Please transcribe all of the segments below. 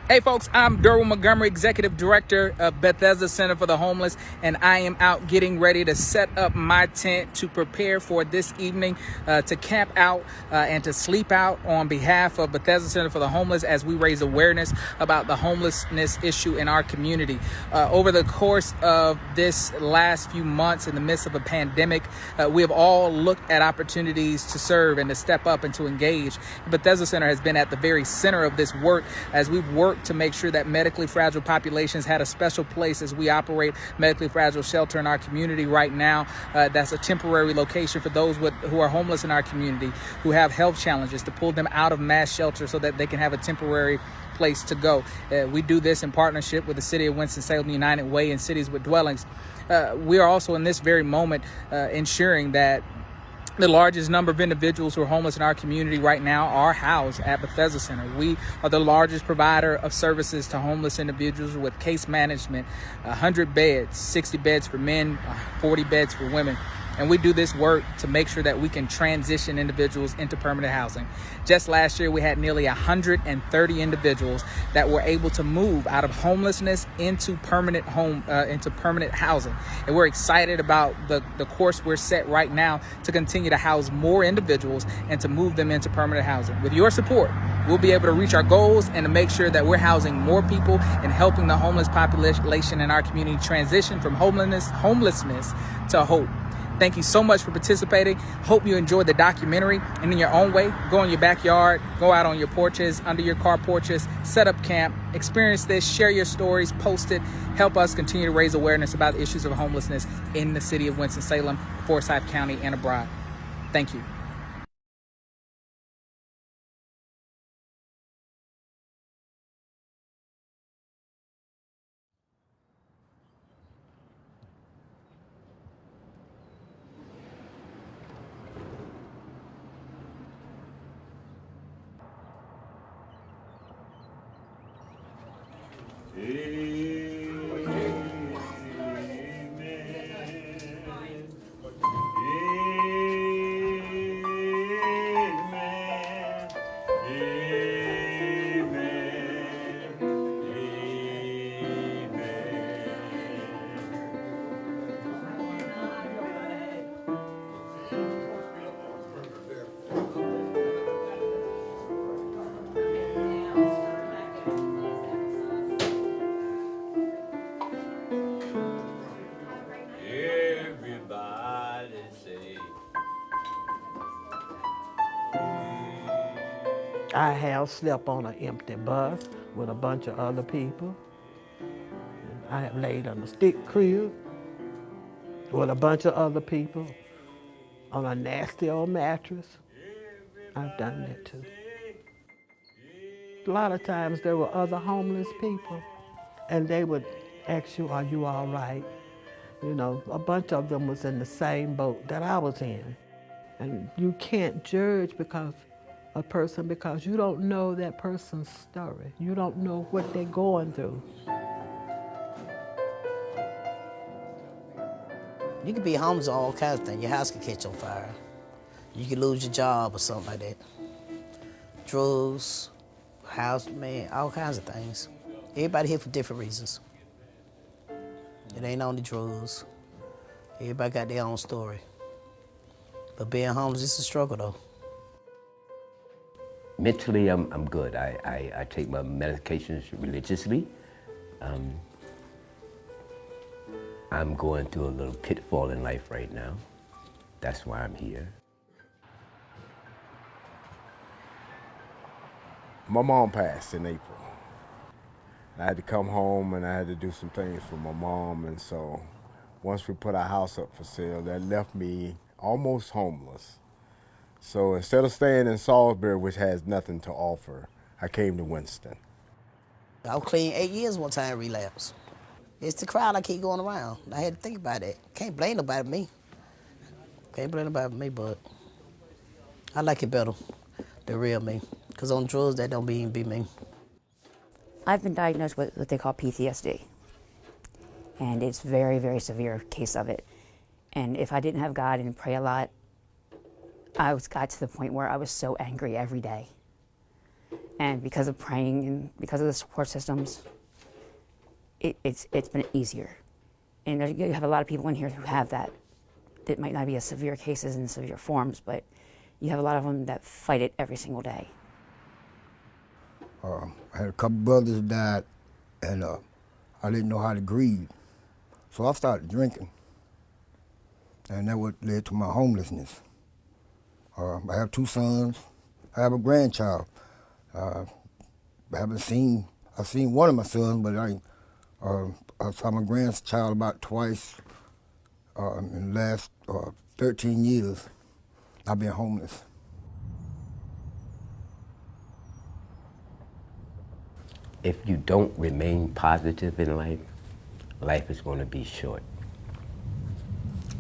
Hey folks, I'm Durwell Montgomery, Executive Director of Bethesda Center for the Homeless, and I am out getting ready to set up my tent to prepare for this evening to camp out and to sleep out on behalf of Bethesda Center for the Homeless as we raise awareness about the homelessness issue in our community. Over the course of this last few months in the midst of a pandemic, we have all looked at opportunities to serve and to step up and to engage. Bethesda Center has been at the very center of this work as we've worked to make sure that medically fragile populations had a special place as we operate medically fragile shelter in our community right now. That's a temporary location for those who are homeless in our community, who have health challenges, to pull them out of mass shelter so that they can have a temporary place to go. We do this in partnership with the City of Winston-Salem United Way and Cities with Dwellings. We are also in this very moment ensuring that the largest number of individuals who are homeless in our community right now are housed at Bethesda Center. We are the largest provider of services to homeless individuals with case management, 100 beds, 60 beds for men, 40 beds for women. And we do this work to make sure that we can transition individuals into permanent housing. Just last year, we had nearly 130 individuals that were able to move out of homelessness into permanent housing. And we're excited about the course we're set right now to continue to house more individuals and to move them into permanent housing. With your support, we'll be able to reach our goals and to make sure that we're housing more people and helping the homeless population in our community transition from homelessness to hope. Thank you so much for participating. Hope you enjoyed the documentary, and in your own way, go in your backyard, go out on your porches, under your car porches, set up camp, experience this, share your stories, post it, help us continue to raise awareness about the issues of homelessness in the city of Winston-Salem, Forsyth County, and abroad. Thank you. I have slept on an empty bus with a bunch of other people. I have laid on a stick crib with a bunch of other people on a nasty old mattress. I've done that too. A lot of times there were other homeless people and they would ask you, are you all right? You know, a bunch of them was in the same boat that I was in. And you can't judge a person because you don't know that person's story. You don't know what they're going through. You could be homeless on all kinds of things. Your house could catch on fire. You could lose your job or something like that. Drugs, house, man, all kinds of things. Everybody here for different reasons. It ain't only drugs. Everybody got their own story. But being homeless is a struggle though. Mentally, I'm good. I take my medications religiously. I'm going through a little pitfall in life right now. That's why I'm here. My mom passed in April. I had to come home and I had to do some things for my mom, and so once we put our house up for sale, that left me almost homeless. So instead of staying in Salisbury, which has nothing to offer, I came to Winston. I was clean 8 years one time, relapse. It's the crowd I keep going around. I had to think about that. Can't blame nobody but me. Can't blame nobody but me, but I like it better, the real me. Because on drugs, that don't even be me. I've been diagnosed with what they call PTSD. And it's a very, very severe case of it. And if I didn't have God and pray a lot, got to the point where I was so angry every day. And because of praying and because of the support systems, it's been easier. And you have a lot of people in here who have that. It might not be as severe cases and severe forms, but you have a lot of them that fight it every single day. I had a couple brothers that died, and I didn't know how to grieve. So I started drinking, and that what led to my homelessness. I have 2 sons. I have a grandchild. I've seen one of my sons, but I saw my grandchild about twice in the last 13 years. I've been homeless. If you don't remain positive in life, life is going to be short.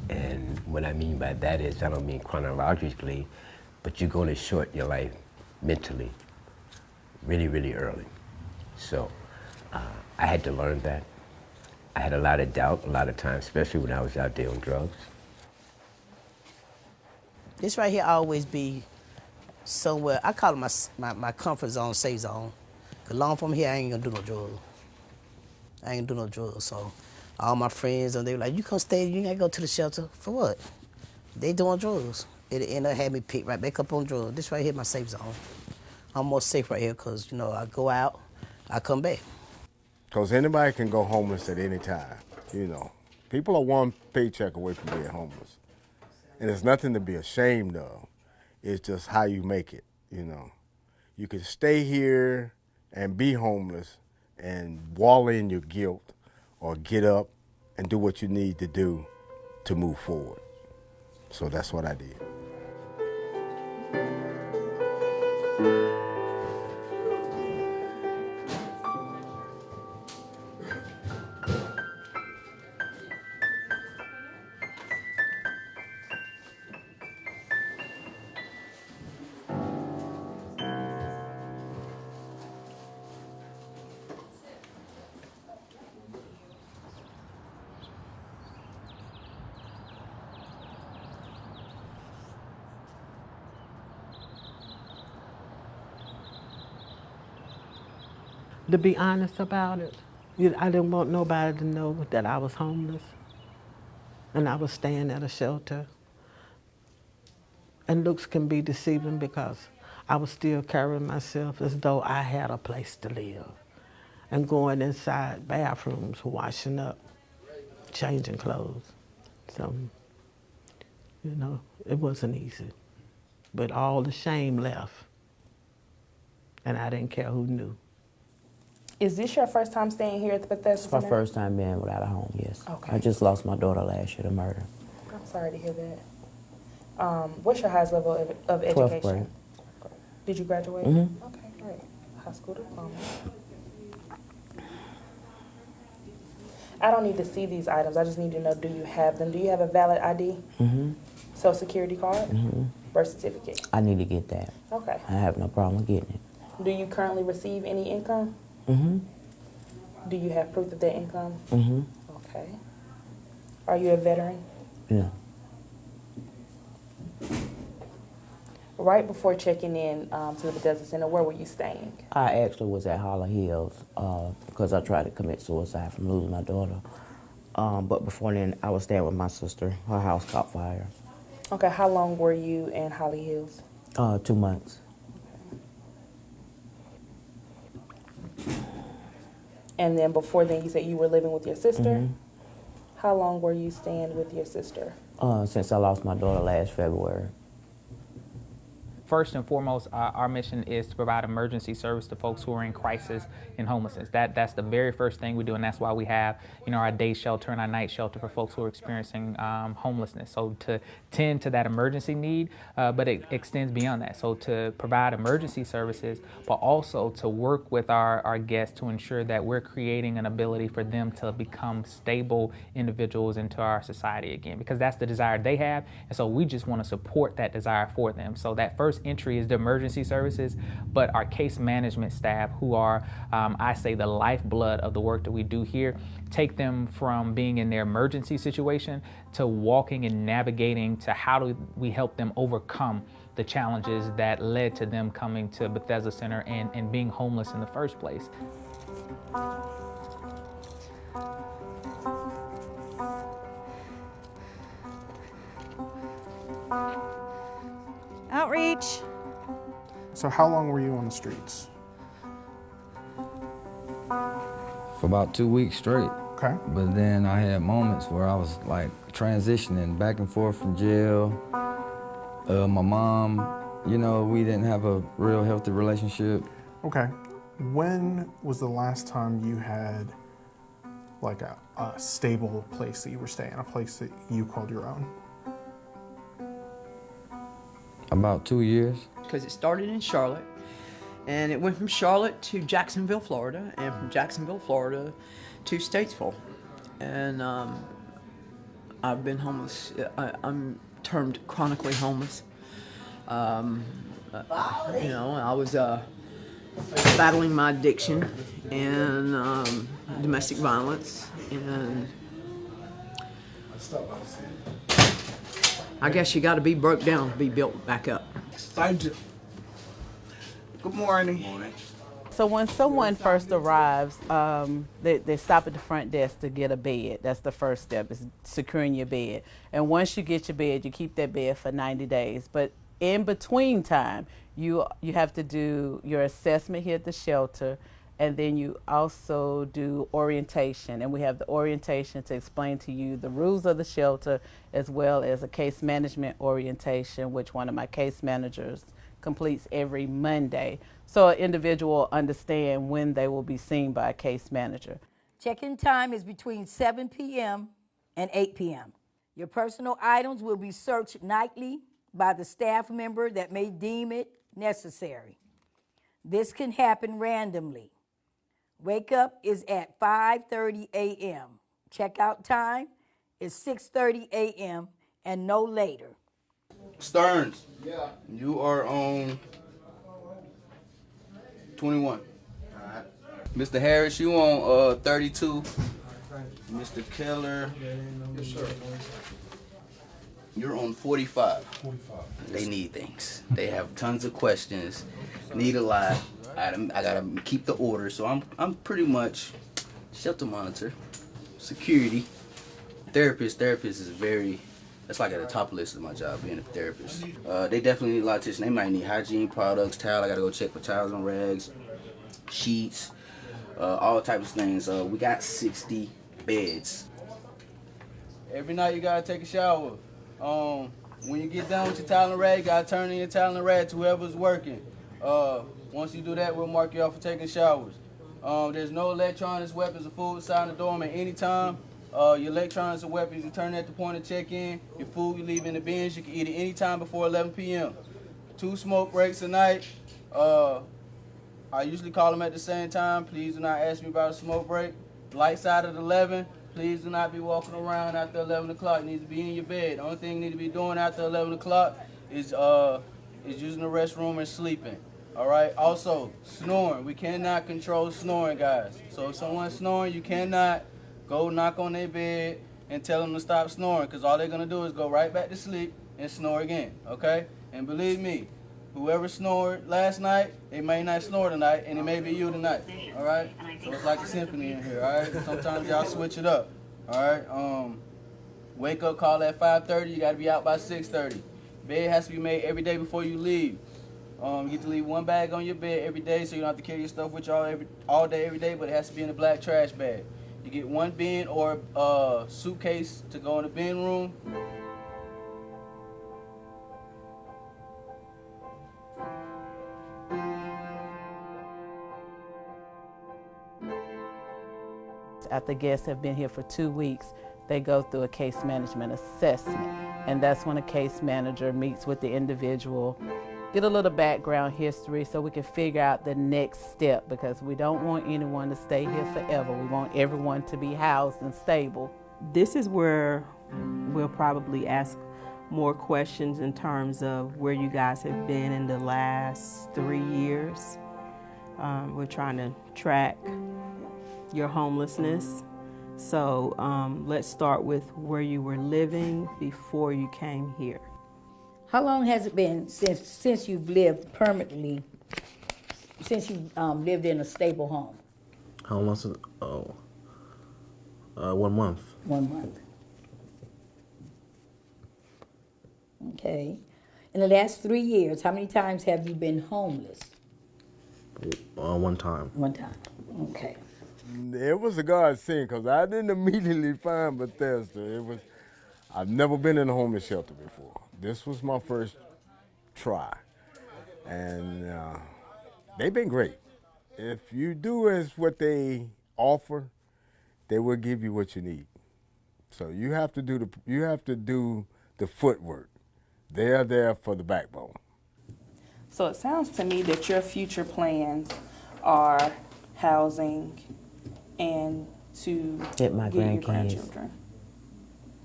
And what I mean by that is, I don't mean chronologically, but you're going to short your life mentally really, really early. So I had to learn that. I had a lot of doubt a lot of times, especially when I was out there on drugs. This right here always be somewhere, I call it my comfort zone, safe zone. Cause long from here, I ain't gonna do no drugs. I ain't gonna do no drugs, so all my friends, and they were like, you come stay, you ain't gotta go to the shelter. For what? They doing drugs. It ended up having me pick right back up on drugs. This right here, my safe zone. I'm more safe right here, cause you know, I go out, I come back. Because anybody can go homeless at any time, you know. People are one paycheck away from being homeless. And there's nothing to be ashamed of. It's just how you make it, you know. You can stay here and be homeless and wallow in your guilt, or get up and do what you need to do to move forward. So that's what I did. To be honest about it, I didn't want nobody to know that I was homeless and I was staying at a shelter. And looks can be deceiving because I was still carrying myself as though I had a place to live and going inside bathrooms, washing up, changing clothes. So, you know, it wasn't easy. But all the shame left, and I didn't care who knew. Is this your first time staying here at the Bethesda It's my Center? first time being without a home, yes. Okay. I just lost my daughter last year to murder. I'm sorry to hear that. What's your highest level of education? 12th grade. Did you graduate? Mm-hmm. Okay, great. High school diploma. I don't need to see these items. I just need to know, do you have them? Do you have a valid ID? Mm-hmm. Social security card? Mm-hmm. Birth certificate? I need to get that. Okay. I have no problem getting it. Do you currently receive any income? Mm-hmm. Do you have proof of that income? Mm-hmm. Okay. Are you a veteran? Yeah. Right before checking in to the Bethesda Center, where were you staying? I actually was at Hollow Hills because I tried to commit suicide from losing my daughter. But before then, I was staying with my sister. Her house caught fire. Okay, how long were you in Holly Hills? 2 months. And then before then, you said you were living with your sister? Mm-hmm. How long were you staying with your sister? Since I lost my daughter last February. First and foremost, our mission is to provide emergency service to folks who are in crisis and homelessness. That's the very first thing we do, and that's why we have, our day shelter and our night shelter for folks who are experiencing homelessness. So to tend to that emergency need, but it extends beyond that. So to provide emergency services, but also to work with our guests to ensure that we're creating an ability for them to become stable individuals into our society again, because that's the desire they have, and so we just want to support that desire for them. So that first first entry is the emergency services, but our case management staff, who are, I say, the lifeblood of the work that we do here, take them from being in their emergency situation to walking and navigating to how do we help them overcome the challenges that led to them coming to Bethesda Center and being homeless in the first place. Outreach. So how long were you on the streets? For about 2 weeks straight. Okay. But then I had moments where I was like transitioning back and forth from jail. My mom, you know, we didn't have a real healthy relationship. Okay. When was the last time you had like a stable place that you were staying, a place that you called your own? About 2 years. Because it started in Charlotte, and it went from Charlotte to Jacksonville, Florida, and from Jacksonville, Florida to Statesville. And I've been homeless. I'm termed chronically homeless. You know, I was battling my addiction and domestic violence, and I guess you got to be broke down to be built back up. Good morning. So when someone first arrives, they stop at the front desk to get a bed. That's the first step, is securing your bed. And once you get your bed, you keep that bed for 90 days. But in between time, you have to do your assessment here at the shelter, and then you also do orientation. And we have the orientation to explain to you the rules of the shelter, as well as a case management orientation, which one of my case managers completes every Monday, so an individual will understand when they will be seen by a case manager. Check-in time is between 7 p.m. and 8 p.m. Your personal items will be searched nightly by the staff member that may deem it necessary. This can happen randomly. Wake up is at 5:30 a.m. Checkout time is 6:30 a.m. and no later. Stearns. Yeah. You are on 21. Alright. Mr. Harris, you on 32. Mr. Keller. Yes, sir. You're on 45. 45. They need things. They have tons of questions. Need a lot. I gotta keep the order, so I'm pretty much shelter monitor, security, therapist. Therapist is that's like at the top list of my job, being a therapist. They definitely need a lot of attention. They might need hygiene products, towel. I gotta go check for towels and rags, sheets, all types of things. We got 60 beds. Every night you gotta take a shower. When you get done with your towel and rag, you gotta turn in your towel and rag to whoever's working. Once you do that, we'll mark you off for taking showers. There's no electronics, weapons, or food inside the dorm at any time. Your electronics and weapons, you turn at the point of check-in. Your food, you leave in the bins. You can eat it any time before 11 p.m. 2 smoke breaks a night. I usually call them at the same time. Please do not ask me about a smoke break. Lights out at 11. Please do not be walking around after 11 o'clock. You need to be in your bed. The only thing you need to be doing after 11 o'clock is using the restroom and sleeping. All right. Also, snoring. We cannot control snoring, guys. So if someone's snoring, you cannot go knock on their bed and tell them to stop snoring, because all they're going to do is go right back to sleep and snore again. Okay? And believe me, whoever snored last night, they may not snore tonight, and it may be you tonight. All right? So it's like a symphony in here. All right? Sometimes y'all switch it up. All right? Wake up call at 5:30. You got to be out by 6:30. Bed has to be made every day before you leave. You get to leave one bag on your bed every day, so you don't have to carry your stuff with y'all all day, every day, but it has to be in a black trash bag. You get one bin or a suitcase to go in the bin room. After guests have been here for 2 weeks, they go through a case management assessment. And that's when a case manager meets with the individual, get a little background history so we can figure out the next step, because we don't want anyone to stay here forever. We want everyone to be housed and stable. This is where we'll probably ask more questions in terms of where you guys have been in the last 3 years. We're trying to track your homelessness. So let's start with where you were living before you came here. How long has it been since you've lived permanently, since you lived in a stable home? How long is it? 1 month. 1 month. Okay. In the last 3 years, how many times have you been homeless? 1 time. 1 time. Okay. It was a godsend because I didn't immediately find Bethesda. I've never been in a homeless shelter before. This was my first try, and they've been great. If you do as what they offer, they will give you what you need. So you have to do the footwork. They are there for the backbone. So it sounds to me that your future plans are housing and to Get my your grandkids. grandchildren.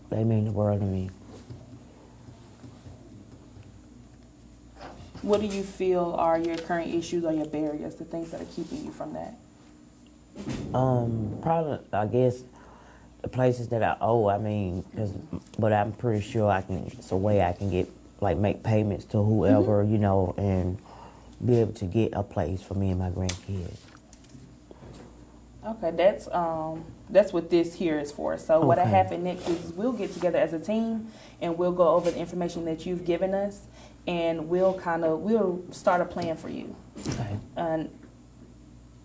They mean the world to me. What do you feel are your current issues or your barriers, the things that are keeping you from that? Probably, I guess, the places that I owe. I mean, but I'm pretty sure it's a way I can get, like, make payments to whoever, you know, and be able to get a place for me and my grandkids. Okay, that's what this here is for. So what'll happen next is we'll get together as a team and we'll go over the information that you've given us, and we'll start a plan for you. Okay. And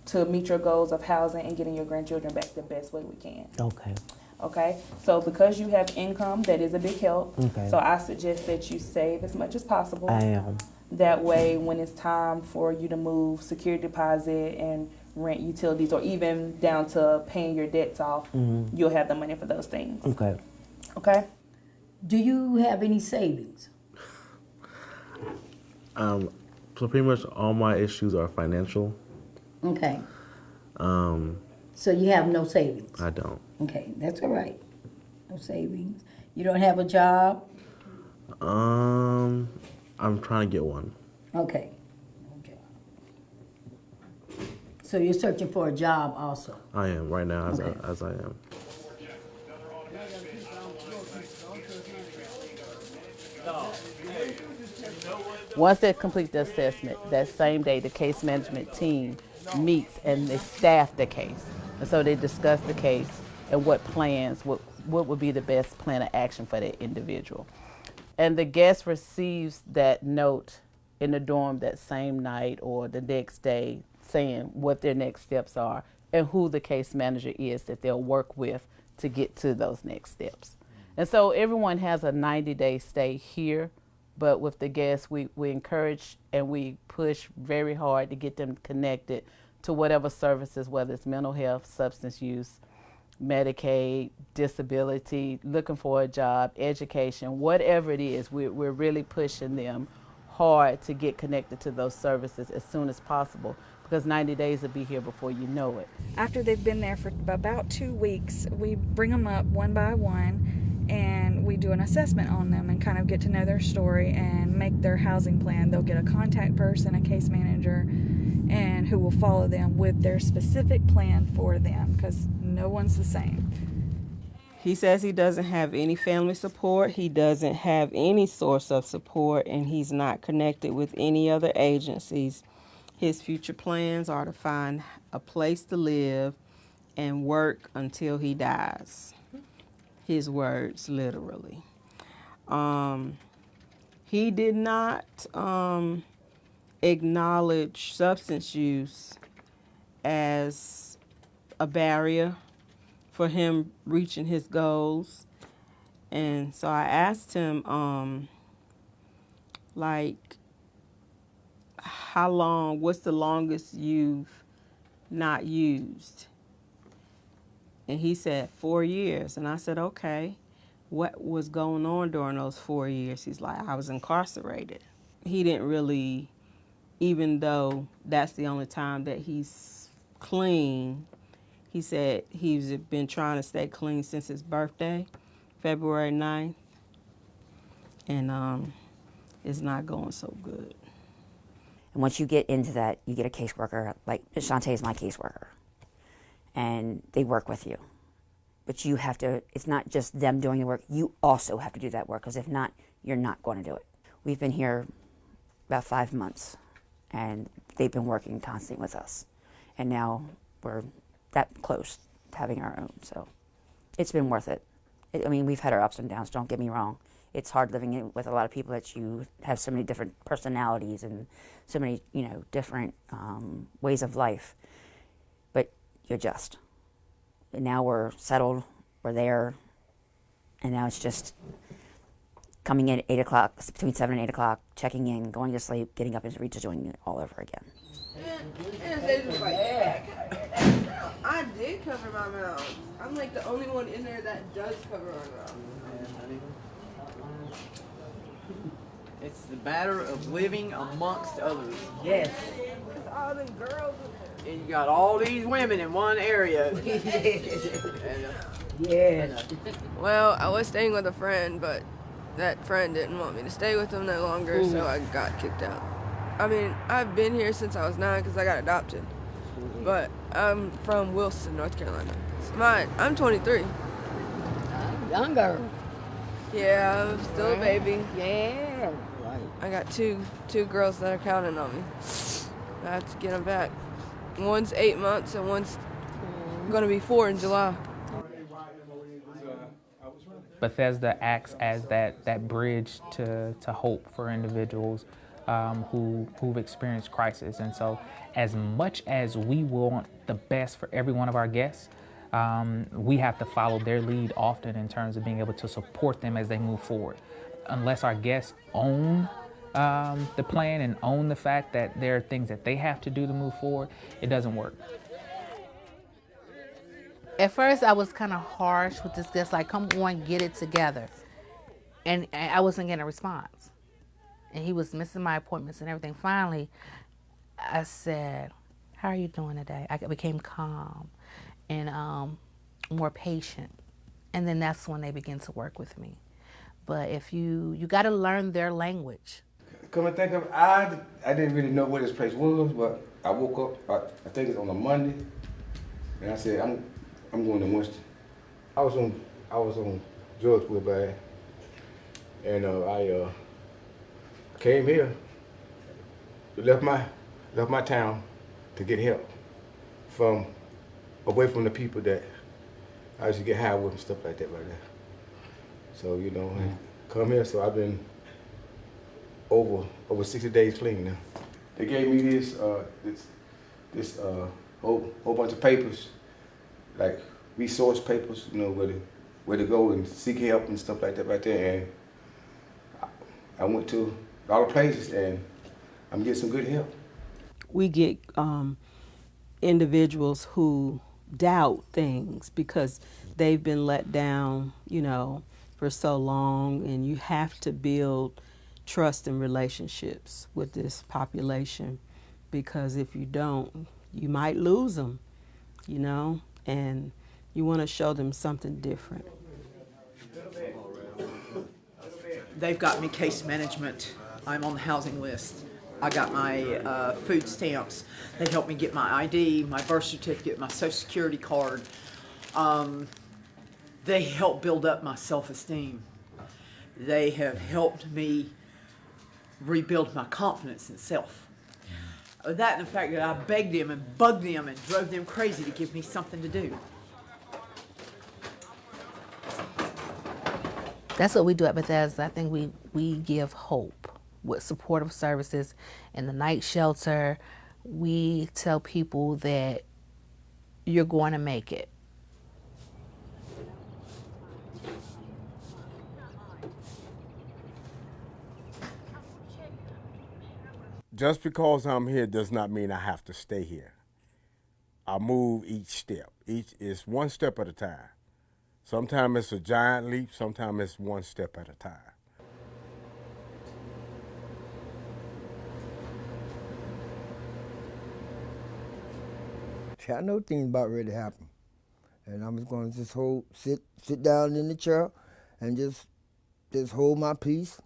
to meet your goals of housing and getting your grandchildren back the best way we can. Okay. Okay, so because you have income, that is a big help. Okay. So I suggest that you save as much as possible. I am. That way, when it's time for you to move, security deposit and rent, utilities, or even down to paying your debts off, you'll have the money for those things. Okay. Okay? Do you have any savings? So pretty much all my issues are financial. Okay. So you have no savings? I don't. Okay, that's all right. No savings. You don't have a job? I'm trying to get one. Okay. So you're searching for a job also? I am right now, as I am. Once they complete the assessment, that same day the case management team meets and they staff the case. And so they discuss the case and what plans, what would be the best plan of action for that individual. And the guest receives that note in the dorm that same night or the next day saying what their next steps are and who the case manager is that they'll work with to get to those next steps. And so everyone has a 90-day stay here, but with the guests, we encourage and we push very hard to get them connected to whatever services, whether it's mental health, substance use, Medicaid, disability, looking for a job, education, whatever it is, we're really pushing them hard to get connected to those services as soon as possible, because 90 days will be here before you know it. After they've been there for about 2 weeks, we bring them up one by one and we do an assessment on them and kind of get to know their story and make their housing plan. They'll get a contact person, a case manager, and who will follow them with their specific plan for them, because no one's the same. He says he doesn't have any family support, he doesn't have any source of support, and he's not connected with any other agencies. His future plans are to find a place to live and work until he dies. His words, literally. He did not acknowledge substance use as a barrier for him reaching his goals. And so I asked him, how long, what's the longest you've not used? And he said 4 years. And I said, okay, what was going on during those 4 years? He's like, I was incarcerated. He didn't really, even though that's the only time that he's clean, he said he's been trying to stay clean since his birthday, February 9th. and it's not going so good. And once you get into that, you get a caseworker, like Shantae is my caseworker, and they work with you. But you have to, it's not just them doing the work, you also have to do that work, because if not, you're not going to do it. We've been here about 5 months, and they've been working constantly with us. And now we're that close to having our own, so it's been worth it. I mean, we've had our ups and downs, don't get me wrong. It's hard living with a lot of people that you have so many different personalities and so many, different ways of life. But you adjust. And now we're settled, we're there, and now it's just coming in at 8 o'clock, between 7 and 8 o'clock, checking in, going to sleep, getting up and redoing it all over again. I did cover my mouth. I'm like the only one in there that does cover my mouth. It's the matter of living amongst others. Yes. It's all them girls in And you got all these women in one area. there. Well, I was staying with a friend, but that friend didn't want me to stay with him no longer, so I got kicked out. I mean, I've been here since I was 9 because I got adopted. But I'm from Wilson, North Carolina. I'm 23. Young girl. Yeah, I'm still a baby. Yeah. I got two girls that are counting on me. I have to get them back. One's 8 months and one's going to be 4 in July. Bethesda acts as that bridge to hope for individuals who've experienced crisis. And so as much as we want the best for every one of our guests, we have to follow their lead often in terms of being able to support them as they move forward. Unless our guests own the plan and own the fact that there are things that they have to do to move forward, it doesn't work. At first, I was kind of harsh with this guest, like, come on, get it together. And I wasn't getting a response. And he was missing my appointments and everything. Finally, I said, how are you doing today? I became calm and more patient. And then that's when they began to work with me. But if you got to learn their language. Come and think of it, I didn't really know where this place was, but I woke up, I think it's on a Monday, and I said, I'm going to Winston. I was on drugs real bad, and I came here, left my town to get help away from the people that I used to get high with and stuff like that right there. So, and come here, so I've been over 60 days clean now. They gave me this whole bunch of papers, like resource papers, where to go and seek help and stuff like that right there. And I went to a lot of places and I'm getting some good help. We get individuals who doubt things because they've been let down, for so long, and you have to build trust and relationships with this population, because if you don't, you might lose them, and you want to show them something different. They've got me case management. I'm on the housing list. I got my food stamps. They helped me get my ID, my birth certificate, my social security card. They helped build up my self-esteem. They have helped me rebuild my confidence in self. That and the fact that I begged them and bugged them and drove them crazy to give me something to do. That's what we do at Bethesda. I think we give hope with supportive services. In the night shelter, we tell people that you're going to make it. Just because I'm here does not mean I have to stay here. I move each step. Each is one step at a time. Sometimes it's a giant leap, sometimes it's one step at a time. I know things about ready to happen. And I'm just going to just sit down in the chair and just hold my peace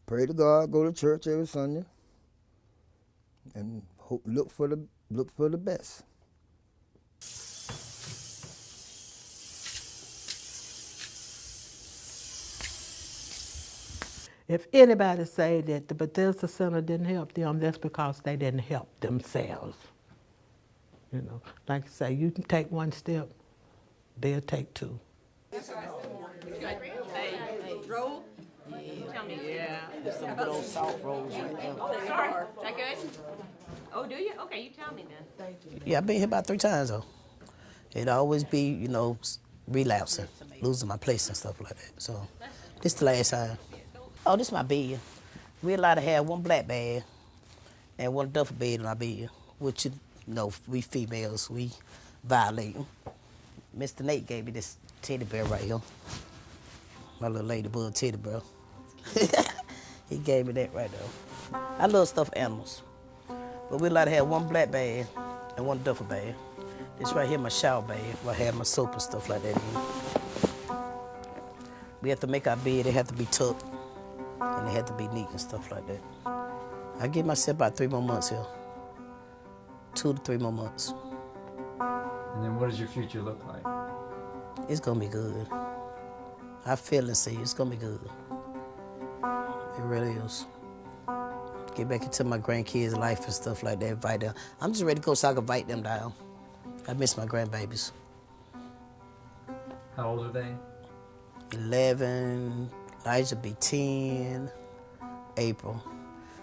pray to God, go to church every Sunday, and look for the best. If anybody say that the Bethesda Center didn't help them, that's because they didn't help themselves. You know, like I say, you can take one step, they'll take two. Roll? Tell me. Yeah. There's some good old soft rolls right there. Oh, they are. That good? Oh, do you? Okay, you tell me then. Thank you. Yeah, I've been here about 3 times though. It'd always be, you know, relapsing, losing my place and stuff like that. So this the last time. Oh, this my bed. We allowed to have one black bed and one duffel bed in our bed, which, you know, we females, we violate. Mr. Nate gave me this teddy bear right here. My little ladybug teddy bear. He gave me that right there. I love stuffed animals. But we allowed to have one black bag and one duffel bag. This right here, my shower bag, where I have my soap and stuff like that in. We have to make our bed, it have to be tucked, and it had to be neat and stuff like that. I give myself about 3 more months here. 2 to 3 more months. And then what does your future look like? It's gonna be good. I feel and see, it's gonna be good. It really is. Get back into my grandkids' life and stuff like that, invite them. I'm just ready to go so I can invite them down. I miss my grandbabies. How old are they? 11, Elijah be 10, April.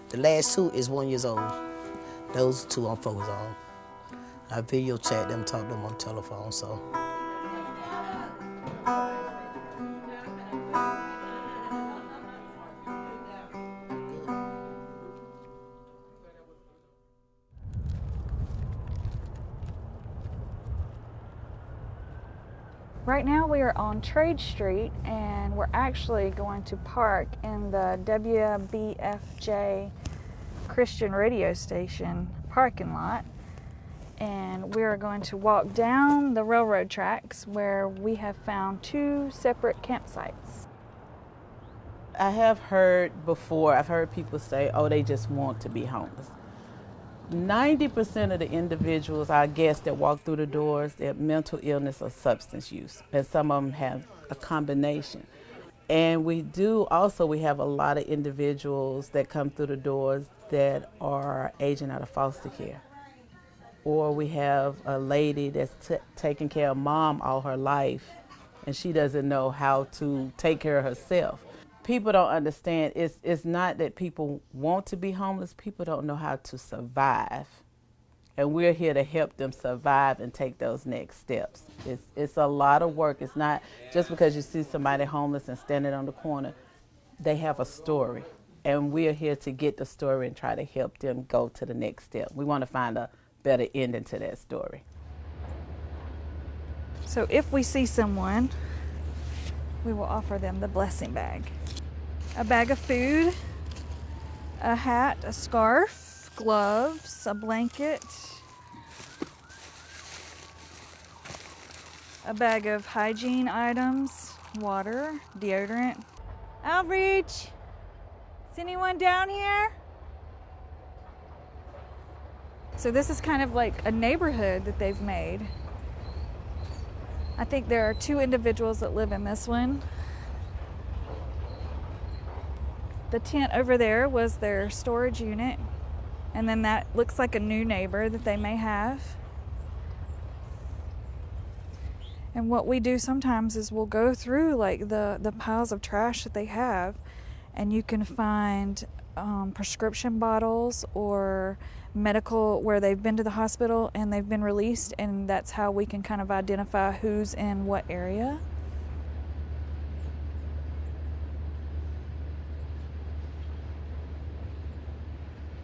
The last 2 is 1 year old. Those 2 I'm focused on. I video chat them, talk to them on the telephone, so. Right now we are on Trade Street and we're actually going to park in the WBFJ Christian radio station parking lot, and we are going to walk down the railroad tracks where we have found 2 separate campsites. I have heard before, I've heard people say, oh, they just want to be homeless. 90% of the individuals, our guests that walk through the doors, they have mental illness or substance use, and some of them have a combination. And we have a lot of individuals that come through the doors that are aging out of foster care. Or we have a lady that's taking care of mom all her life, and she doesn't know how to take care of herself. People don't understand, it's not that people want to be homeless, people don't know how to survive. And we're here to help them survive and take those next steps. It's a lot of work. It's not just because you see somebody homeless and standing on the corner, they have a story. And we're here to get the story and try to help them go to the next step. We want to find a better ending to that story. So if we see someone, we will offer them the blessing bag. A bag of food, a hat, a scarf, gloves, a blanket, a bag of hygiene items, water, deodorant. Outreach, is anyone down here? So this is kind of like a neighborhood that they've made. I think there are 2 individuals that live in this one. The tent over there was their storage unit, and then that looks like a new neighbor that they may have. And what we do sometimes is we'll go through like the piles of trash that they have, and you can find prescription bottles or medical where they've been to the hospital and they've been released, and that's how we can kind of identify who's in what area.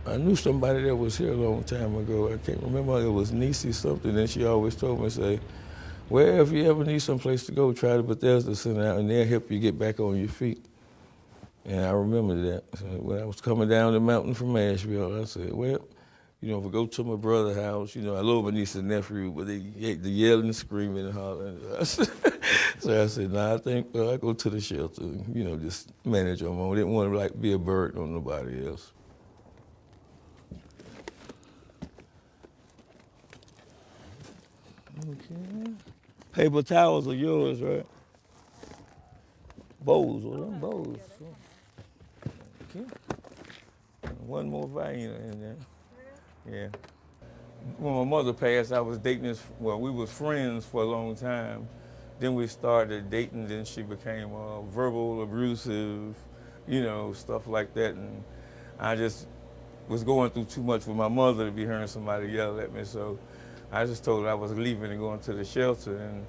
I knew somebody that was here a long time ago. I can't remember, it was Niecy something, and she always told me, say, well, if you ever need someplace to go, try the Bethesda Center out, and they'll help you get back on your feet. And I remember that. So when I was coming down the mountain from Asheville, I said, well, you know, if I go to my brother's house, you know, I love my niece and nephew, but they yelling, screaming, and hollering. So I said, nah, I think I go to the shelter, you know, just manage on my own. I didn't want to like be a burden on nobody else. Okay. Paper towels are yours, right? Bowls, well, them bowls. Okay. One more Vienna in there. Yeah. When my mother passed, I was dating this, well, we was friends for a long time. Then we started dating, then she became verbal, abusive, you know, stuff like that. And I just was going through too much for my mother to be hearing somebody yell at me. So I just told her I was leaving and going to the shelter. And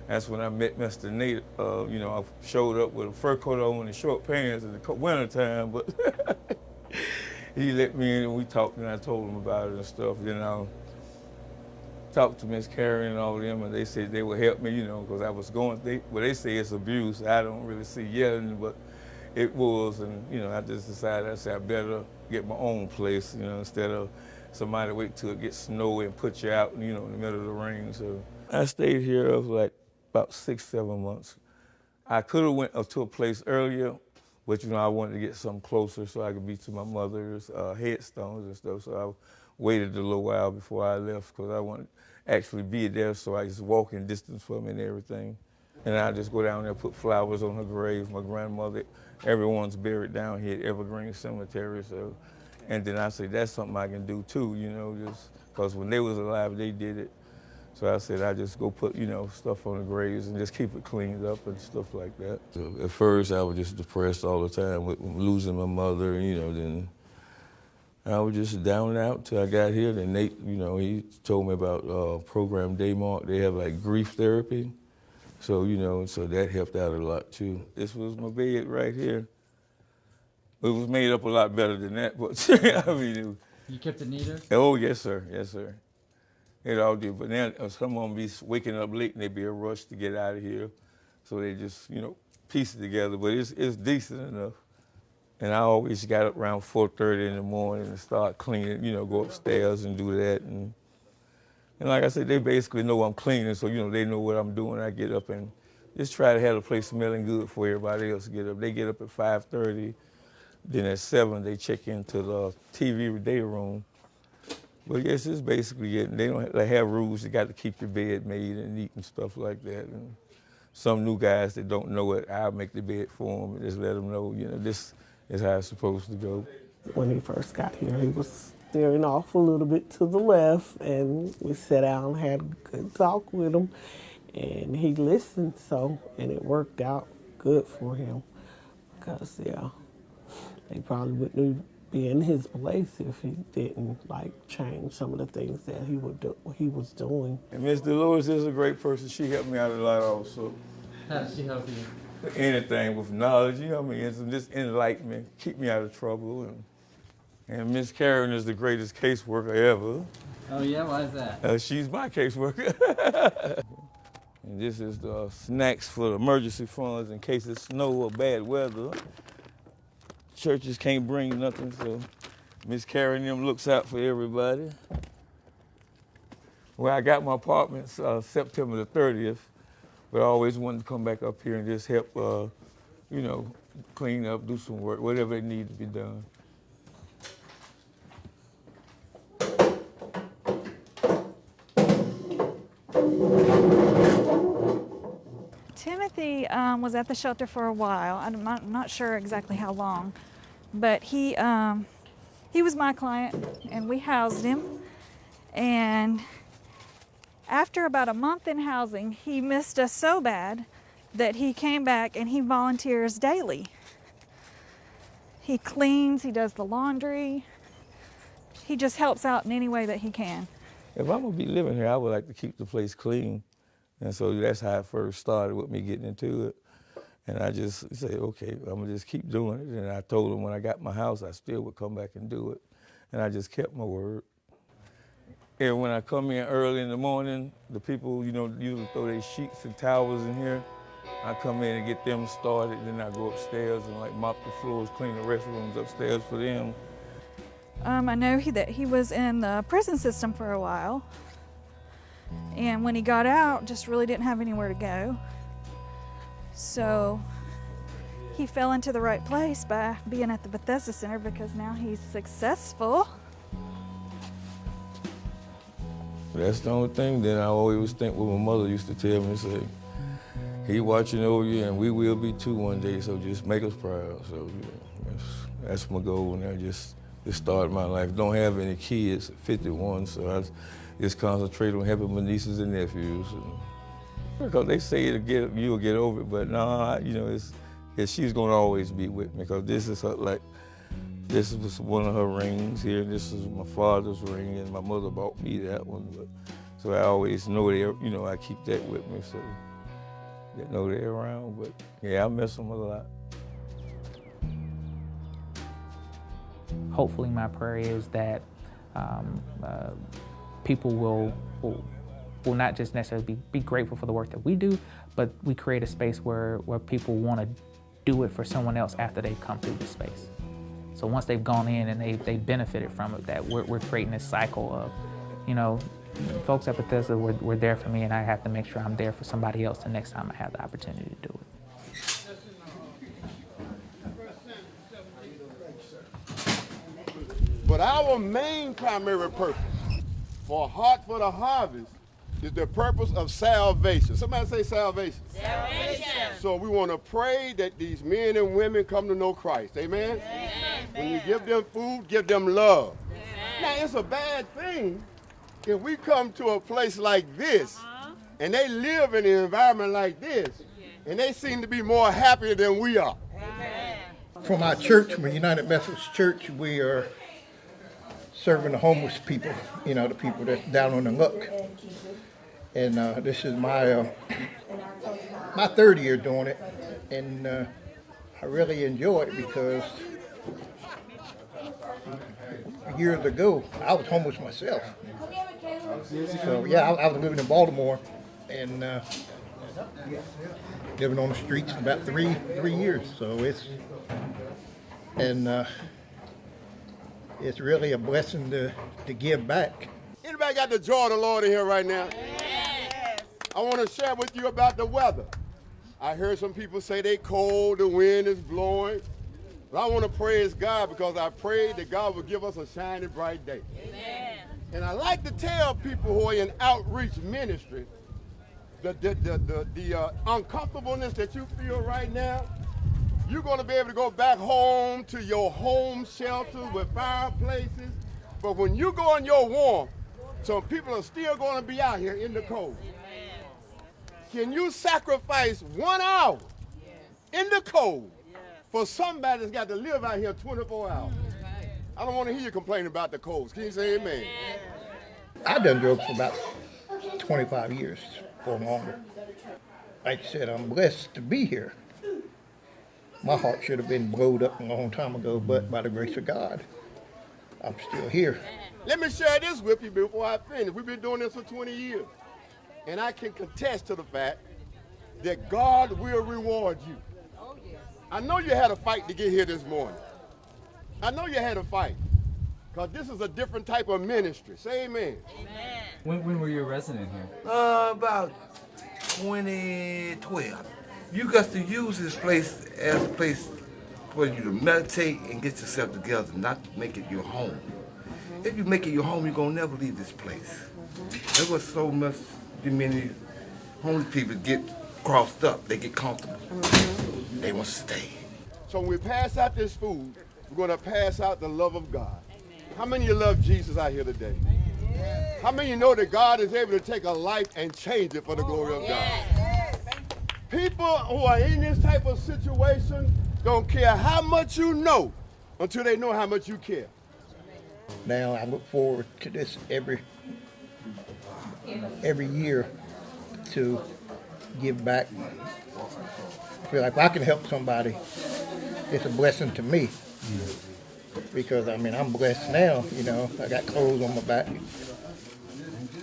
that's when I met Mr. Nate. You know, I showed up with a fur coat on and short pants in the winter time, but he let me in and we talked and I told him about it and stuff. Then I talked to Miss Carrie and all of them, and they said they would help me, you know, because I was going, they say it's abuse. I don't really see yelling, but it was, and, you know, I just decided, I said, I better get my own place, you know, instead of somebody wait till it gets snowy and put you out, you know, in the middle of the rain. So I stayed here for like about 6-7 months. I could have went up to a place earlier, but, you know, I wanted to get something closer so I could be to my mother's headstones and stuff. So I waited a little while before I left because I wanted to actually be there so I just walk in distance from and everything. And I just go down there, put flowers on her grave. My grandmother, everyone's buried down here at Evergreen Cemetery. So, and then I say, that's something I can do too, you know, just because when they was alive, they did it. So I said, I just go put, you know, stuff on the graves and just keep it cleaned up and stuff like that. So at first, I was just depressed all the time with losing my mother, you know, then I was just down and out till I got here. Then Nate, you know, he told me about program Daymark. They have like grief therapy. So, you know, so that helped out a lot too. This was my bed right here. It was made up a lot better than that, but I mean, You kept it neater? Oh, yes, sir. Yes, sir. It all did. But then some of them be waking up late and they be a rush to get out of here. So they just, you know, piece it together. But it's decent enough. And I always got up around 4:30 in the morning and start cleaning, you know, go upstairs and do that. And like I said, they basically know I'm cleaning, so, you know, they know what I'm doing. I get up and just try to have the place smelling good for everybody else to get up. They get up at 5:30. Then at 7, they check into the TV day room. But yes, it's basically getting, they don't have rules. You got to keep your bed made and neat and stuff like that. And some new guys that don't know it, I'll make the bed for them and just let them know, you know, this is how it's supposed to go. When he first got here, he was staring off a little bit to the left, and we sat down and had a good talk with him, and he listened, and it worked out good for him because, yeah, he probably wouldn't be in his place if he didn't, like, change some of the things that he was doing. And Miss Dolores is a great person. She helped me out a lot also. How did she help you? Anything with knowledge, you know what I mean? It's just enlightenment, keep me out of trouble. And Miss Karen is the greatest caseworker ever. Oh yeah, why is that? She's my caseworker. And this is the snacks for the emergency funds in case of snow or bad weather. Churches can't bring nothing, so Miss Karen them looks out for everybody. Well, I got my apartment September the 30th. But I always wanted to come back up here and just help, you know, clean up, do some work, whatever it needs to be done. Timothy was at the shelter for a while. I'm not sure exactly how long, but he was my client, and we housed him. And after about a month in housing, he missed us so bad that he came back and he volunteers daily. He cleans, he does the laundry. He just helps out in any way that he can. If I'm gonna be living here, I would like to keep the place clean. And so that's how it first started with me getting into it. And I just said, okay, I'm gonna just keep doing it. And I told him when I got my house, I still would come back and do it. And I just kept my word. And when I come in early in the morning, the people, you know, usually throw their sheets and towels in here. I come in and get them started, then I go upstairs and like mop the floors, clean the restrooms upstairs for them. I know that he was in the prison system for a while, and when he got out, just really didn't have anywhere to go. So he fell into the right place by being at the Bethesda Center because now he's successful. That's the only thing that I always think what my mother used to tell me, say, he watching over you and we will be too one day, so just make us proud. So that's my goal now, just start my life. Don't have any kids at 51, so I just concentrate on helping my nieces and nephews. Because they say you'll get over it, but no, she's gonna always be with me, because this is her, this was one of her rings here. This is my father's ring, and my mother bought me that one. So I always know I keep that with me, so they know they're around. But yeah, I miss them a lot. Hopefully my prayer is that people will not just necessarily be grateful for the work that we do, but we create a space where people want to do it for someone else after they've come through the space. So once they've gone in and they've benefited from it, that we're creating this cycle of, folks at Bethesda were there for me, and I have to make sure I'm there for somebody else the next time I have the opportunity to do it. But our main primary purpose for Heart for the Harvest is the purpose of salvation. Somebody say salvation. Salvation. So we want to pray that these men and women come to know Christ. Amen? Amen. When you give them food, give them love. Amen. Now, it's a bad thing if we come to a place like this and they live in an environment like this and they seem to be more happy than we are. Amen. From our church, from United Methodist Church, we are serving the homeless people, the people that's down on the luck. And this is my third year doing it, and I really enjoy it because years ago I was homeless myself. So yeah, I was living in Baltimore and living on the streets for about three years. So it's really a blessing to give back. Anybody got the joy of the Lord in here right now? Yes. I want to share with you about the weather. I heard some people say they cold, the wind is blowing. But I want to praise God because I prayed that God would give us a shiny, bright day. Amen. And I like to tell people who are in outreach ministry the uncomfortableness that you feel right now. You're going to be able to go back home to your home shelters with fireplaces. But when you go in your warmth, some people are still going to be out here in the cold. Can you sacrifice 1 hour in the cold for somebody that's got to live out here 24 hours? I don't want to hear you complaining about the cold. Can you say amen? I've done drugs for about 25 years or longer. Like I said, I'm blessed to be here. My heart should have been blowed up a long time ago, but by the grace of God, I'm still here. Let me share this with you before I finish. We've been doing this for 20 years. And I can contest to the fact that God will reward you. I know you had a fight to get here this morning. I know you had a fight. Because this is a different type of ministry. Say amen. When were you a resident here? About 2012. You got to use this place as a place for you to meditate and get yourself together, not make it your home. If you make it your home, you're going to never leave this place. That's what so many homeless people get crossed up. They get comfortable. They want to stay. So when we pass out this food, we're going to pass out the love of God. How many of you love Jesus out here today? How many of you know that God is able to take a life and change it for the glory of God? People who are in this type of situation don't care how much you know until they know how much you care. Now I look forward to this every year to give back. I feel like if I can help somebody, it's a blessing to me. Because I'm blessed now, I got clothes on my back,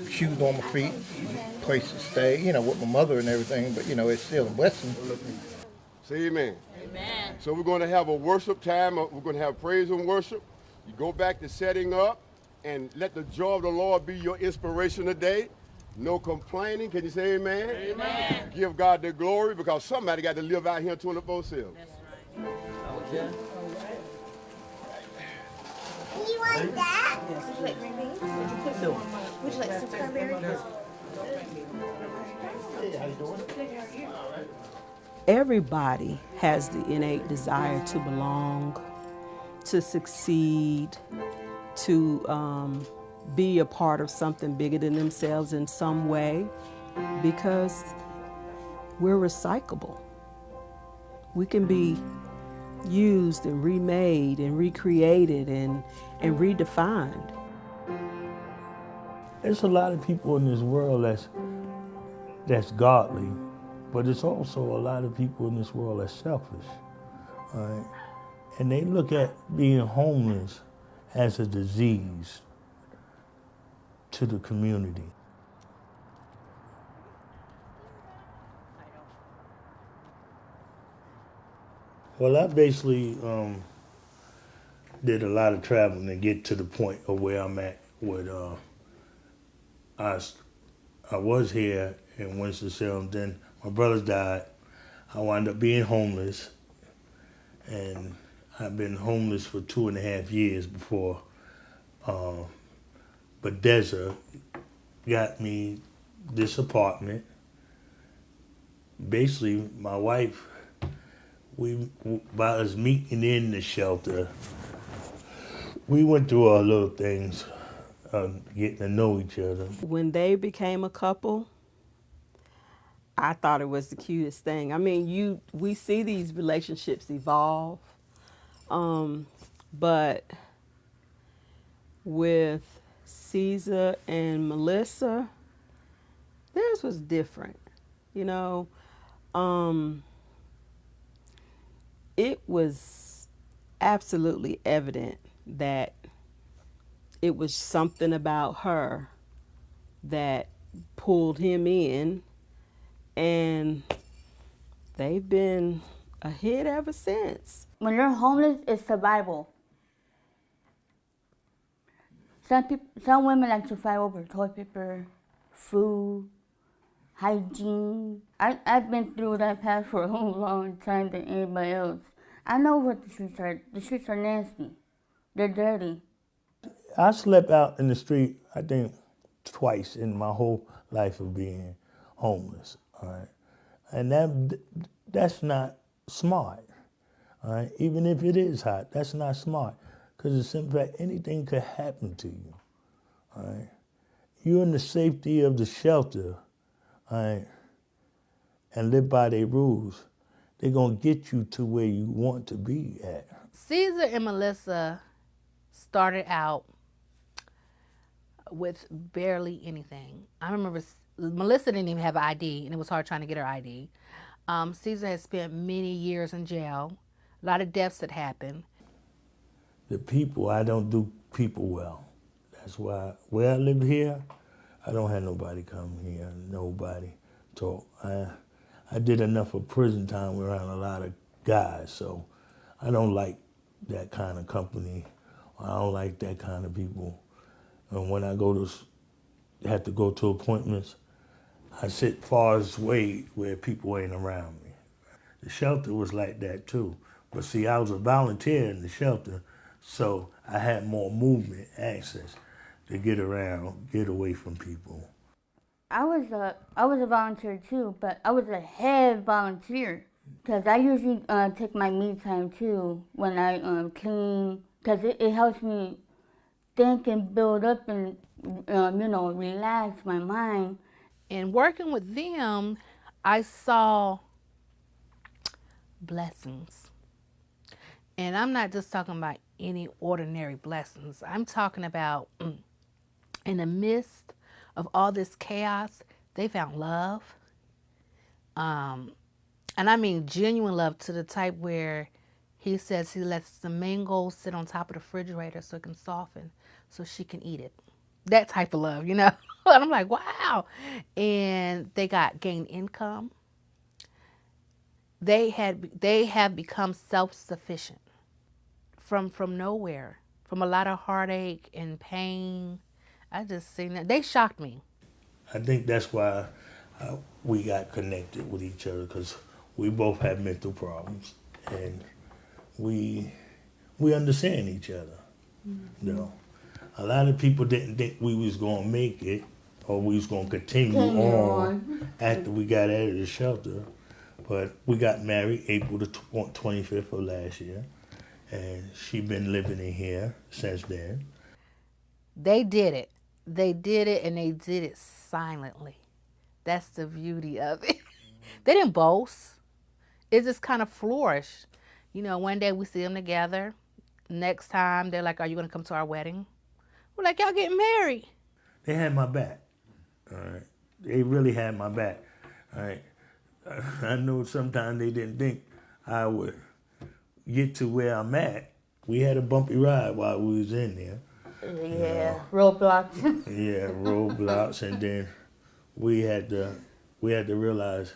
shoes on my feet, place to stay, with my mother and everything, but it's still a blessing. Say amen. Amen. So we're going to have a worship time. We're going to have praise and worship. You go back to setting up and let the joy of the Lord be your inspiration today. No complaining. Can you say amen? Amen. Give God the glory because somebody got to live out here 24/7. Okay. You want that? Yes. Would you like green beans? Would you put some? Would you like some cranberry? Hey, how you doing? Everybody has the innate desire to belong, to succeed, to be a part of something bigger than themselves in some way, because we're recyclable. We can be used and remade and recreated and redefined. There's a lot of people in this world that's godly, but it's also a lot of people in this world that's selfish. All right? And they look at being homeless as a disease to the community. Well, I basically did a lot of traveling to get to the point of where I'm at. With I was here in Winston-Salem. Then my brothers died. I wound up being homeless, and I've been homeless for 2.5 years before Bethesda got me this apartment. Basically, my wife, by us meeting in the shelter, we went through our little things, getting to know each other. When they became a couple, I thought it was the cutest thing. I mean, we see these relationships evolve, but with Caesar and Melissa, theirs was different. You know, it was absolutely evident that it was something about her that pulled him in, and they've been a hit ever since. When you're homeless, it's survival. Some women like to fight over toilet paper, food, hygiene. I've been through that path for a long time than anybody else. I know what the streets are. The streets are nasty. They're dirty. I slept out in the street, I think, twice in my whole life of being homeless. All right? And that's not smart. All right? Even if it is hot, that's not smart. Because it's in fact, anything could happen to you. All right? You're in the safety of the shelter, all right, and live by their rules. They're going to get you to where you want to be at. Caesar and Melissa started out with barely anything. I remember Melissa didn't even have an ID, and it was hard trying to get her ID. Caesar had spent many years in jail, a lot of deaths had happened. The people, I don't do people well. That's why where I live here, I don't have nobody come here, nobody talk. I did enough of prison time around a lot of guys, so I don't like that kind of company. I don't like that kind of people. And when I have to go to appointments, I sit far away where people ain't around me. The shelter was like that too. But see, I was a volunteer in the shelter, so I had more movement access to get around, get away from people. I was a volunteer too, but I was a head volunteer because I usually take my me time too when I clean, because it helps me think and build up and relax my mind. And working with them, I saw blessings. And I'm not just talking about any ordinary blessings. I'm talking about in the midst of all this chaos, they found love. And I mean genuine love, to the type where he says he lets the mango sit on top of the refrigerator so it can soften so she can eat it. That type of love, you know? And I'm like, wow. And they gained income. They have become self-sufficient from nowhere, from a lot of heartache and pain. I just seen that. They shocked me. I think that's why we got connected with each other, because we both have mental problems, and we understand each other. You know, a lot of people didn't think we was gonna make it, or we was gonna continue on after we got out of the shelter. But we got married April the 25th of last year, and she been living in here since then. They did it. They did it, and they did it silently. That's the beauty of it. They didn't boast. It just kind of flourished. You know, one day we see them together. Next time they're like, "Are you gonna come to our wedding?" We're like, "Y'all getting married." They had my back. All right, they really had my back. All right, I know sometimes they didn't think I would get to where I'm at. We had a bumpy ride while we was in there. Yeah, roadblocks. Yeah, roadblocks, and then we had to realize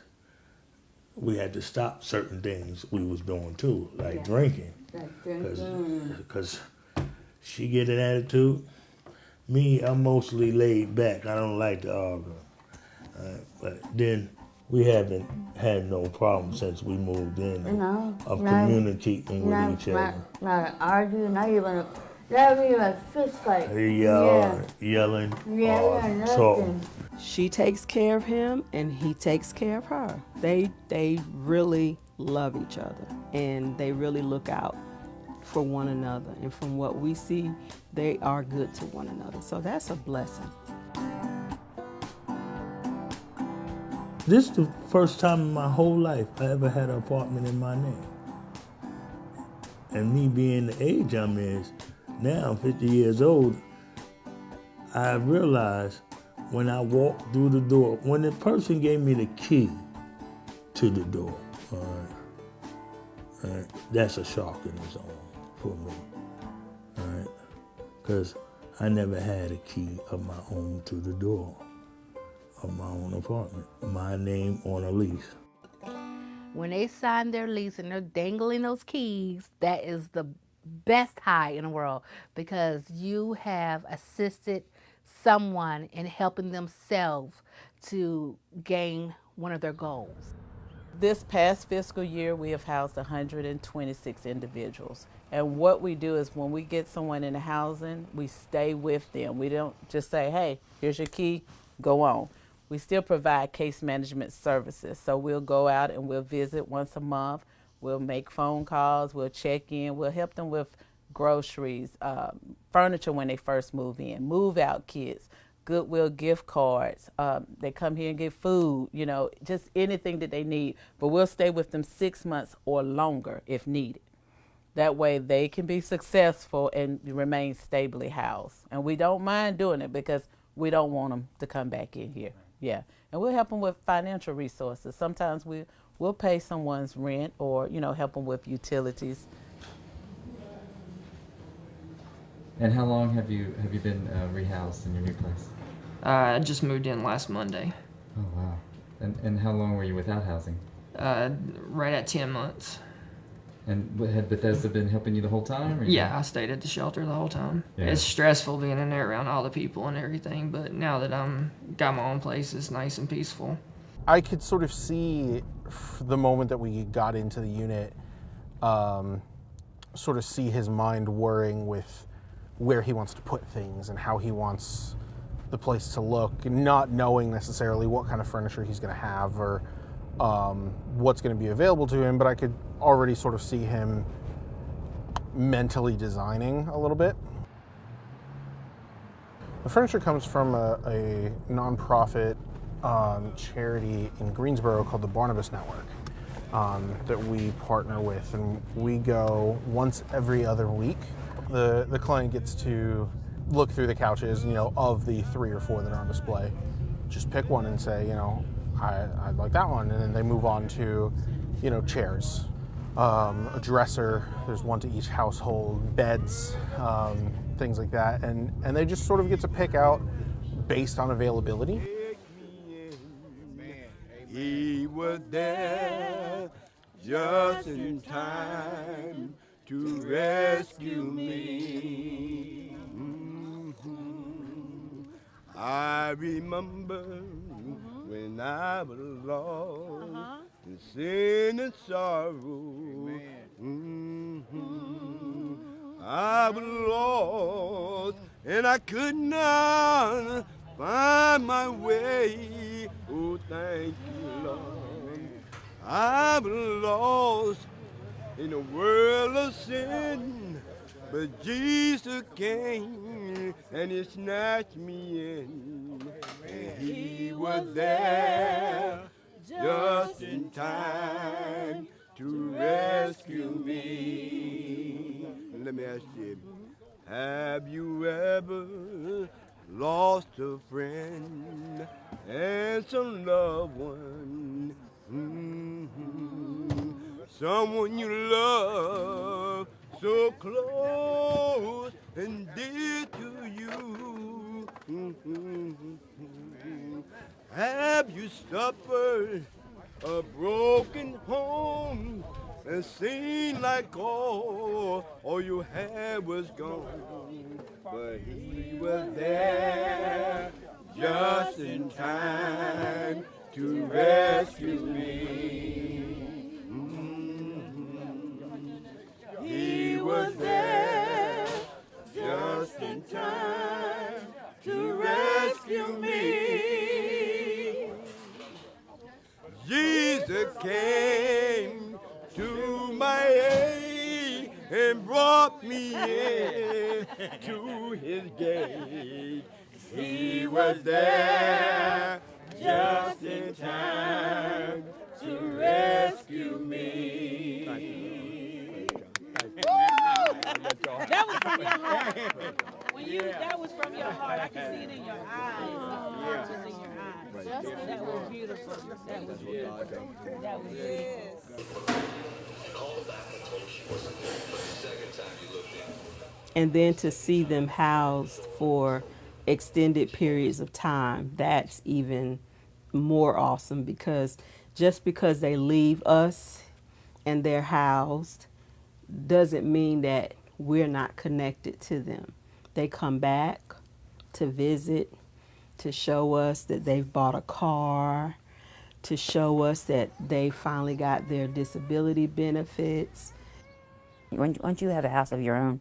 we had to stop certain things we was doing too, like drinking. Because she get an attitude. Me, I'm mostly laid back. I don't like to argue. But then we haven't had no problem since we moved in of communicating with each other. Not arguing, not even a fist fight. Yelling, talking. She takes care of him and he takes care of her. They really love each other, and they really look out for one another. And from what we see, they are good to one another. So that's a blessing. This is the first time in my whole life I ever had an apartment in my name. And me being the age I'm in, now I'm 50 years old, I realized when I walked through the door, when the person gave me the key to the door, that's a shock in its own for me, because I never had a key of my own to the door of my own apartment, my name on a lease. When they sign their lease and they're dangling those keys, that is the best high in the world, because you have assisted someone in helping themselves to gain one of their goals. This past fiscal year, we have housed 126 individuals. And what we do is when we get someone into housing, we stay with them. We don't just say, "Hey, here's your key, go on." We still provide case management services. So we'll go out and we'll visit once a month. We'll make phone calls. We'll check in. We'll help them with groceries, furniture when they first move in, move out kits, Goodwill gift cards. They come here and get food, you know, just anything that they need. But we'll stay with them 6 months or longer if needed. That way they can be successful and remain stably housed. And we don't mind doing it because we don't want them to come back in here. Yeah. And we'll help them with financial resources. Sometimes we'll pay someone's rent or, you know, help them with utilities. And how long have you been rehoused in your new place? I just moved in last Monday. Oh wow! And how long were you without housing? Right at 10 months. And had Bethesda been helping you the whole time? Or Yeah, I stayed at the shelter the whole time. Yeah. It's stressful being in there around all the people and everything, but now that I'm got my own place, it's nice and peaceful. I could sort of see the moment that we got into the unit, sort of see his mind worrying with where he wants to put things and how he wants the place to look, not knowing necessarily what kind of furniture he's going to have or what's going to be available to him, but I could already sort of see him mentally designing a little bit. The furniture comes from a nonprofit charity in Greensboro called the Barnabas Network that we partner with, and we go once every other week. The client gets to look through the couches, you know, of the 3 or 4 that are on display. Just pick one and say, you know, I'd like that one, and then they move on to, you know, chairs, a dresser. There's one to each household, beds, things like that, and they just sort of get to pick out based on availability. He was there just in time to rescue me. I remember when I was lost in sin and sorrow. I was lost and I could not find my way. Oh, thank you, Lord. I was lost in a world of sin, but Jesus came and he snatched me in. And he was there just in time to rescue me. Let me ask you, have you ever lost a friend and some loved one? Someone you love so close and dear to you. Have you suffered a broken home and seemed like all you had was gone? But he was there just in time to rescue me. He was there just in time to rescue me. Jesus came to my aid and brought me in to his gate. He was there just in time to rescue me. That was from your heart. That was from your heart. I can see it in your eyes. Just in your eyes. That was beautiful. That was beautiful. That was beautiful. And then to see them housed for extended periods of time, that's even more awesome, because just because they leave us and they're housed doesn't mean that we're not connected to them. They come back to visit, to show us that they've bought a car, to show us that they finally got their disability benefits. Once you have a house of your own,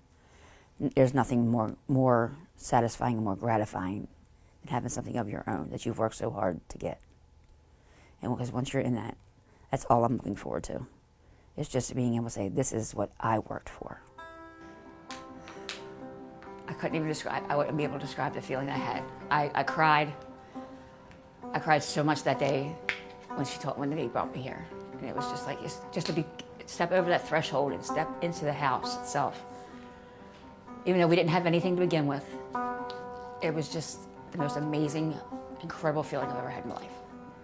there's nothing more satisfying and more gratifying than having something of your own that you've worked so hard to get. And because once you're in that, that's all I'm looking forward to. It's just being able to say, this is what I worked for. I couldn't even describe, I wouldn't be able to describe the feeling I had. I cried. I cried so much that day when they brought me here. And it was just like, just to step over that threshold and step into the house itself. Even though we didn't have anything to begin with, it was just the most amazing, incredible feeling I've ever had in my life.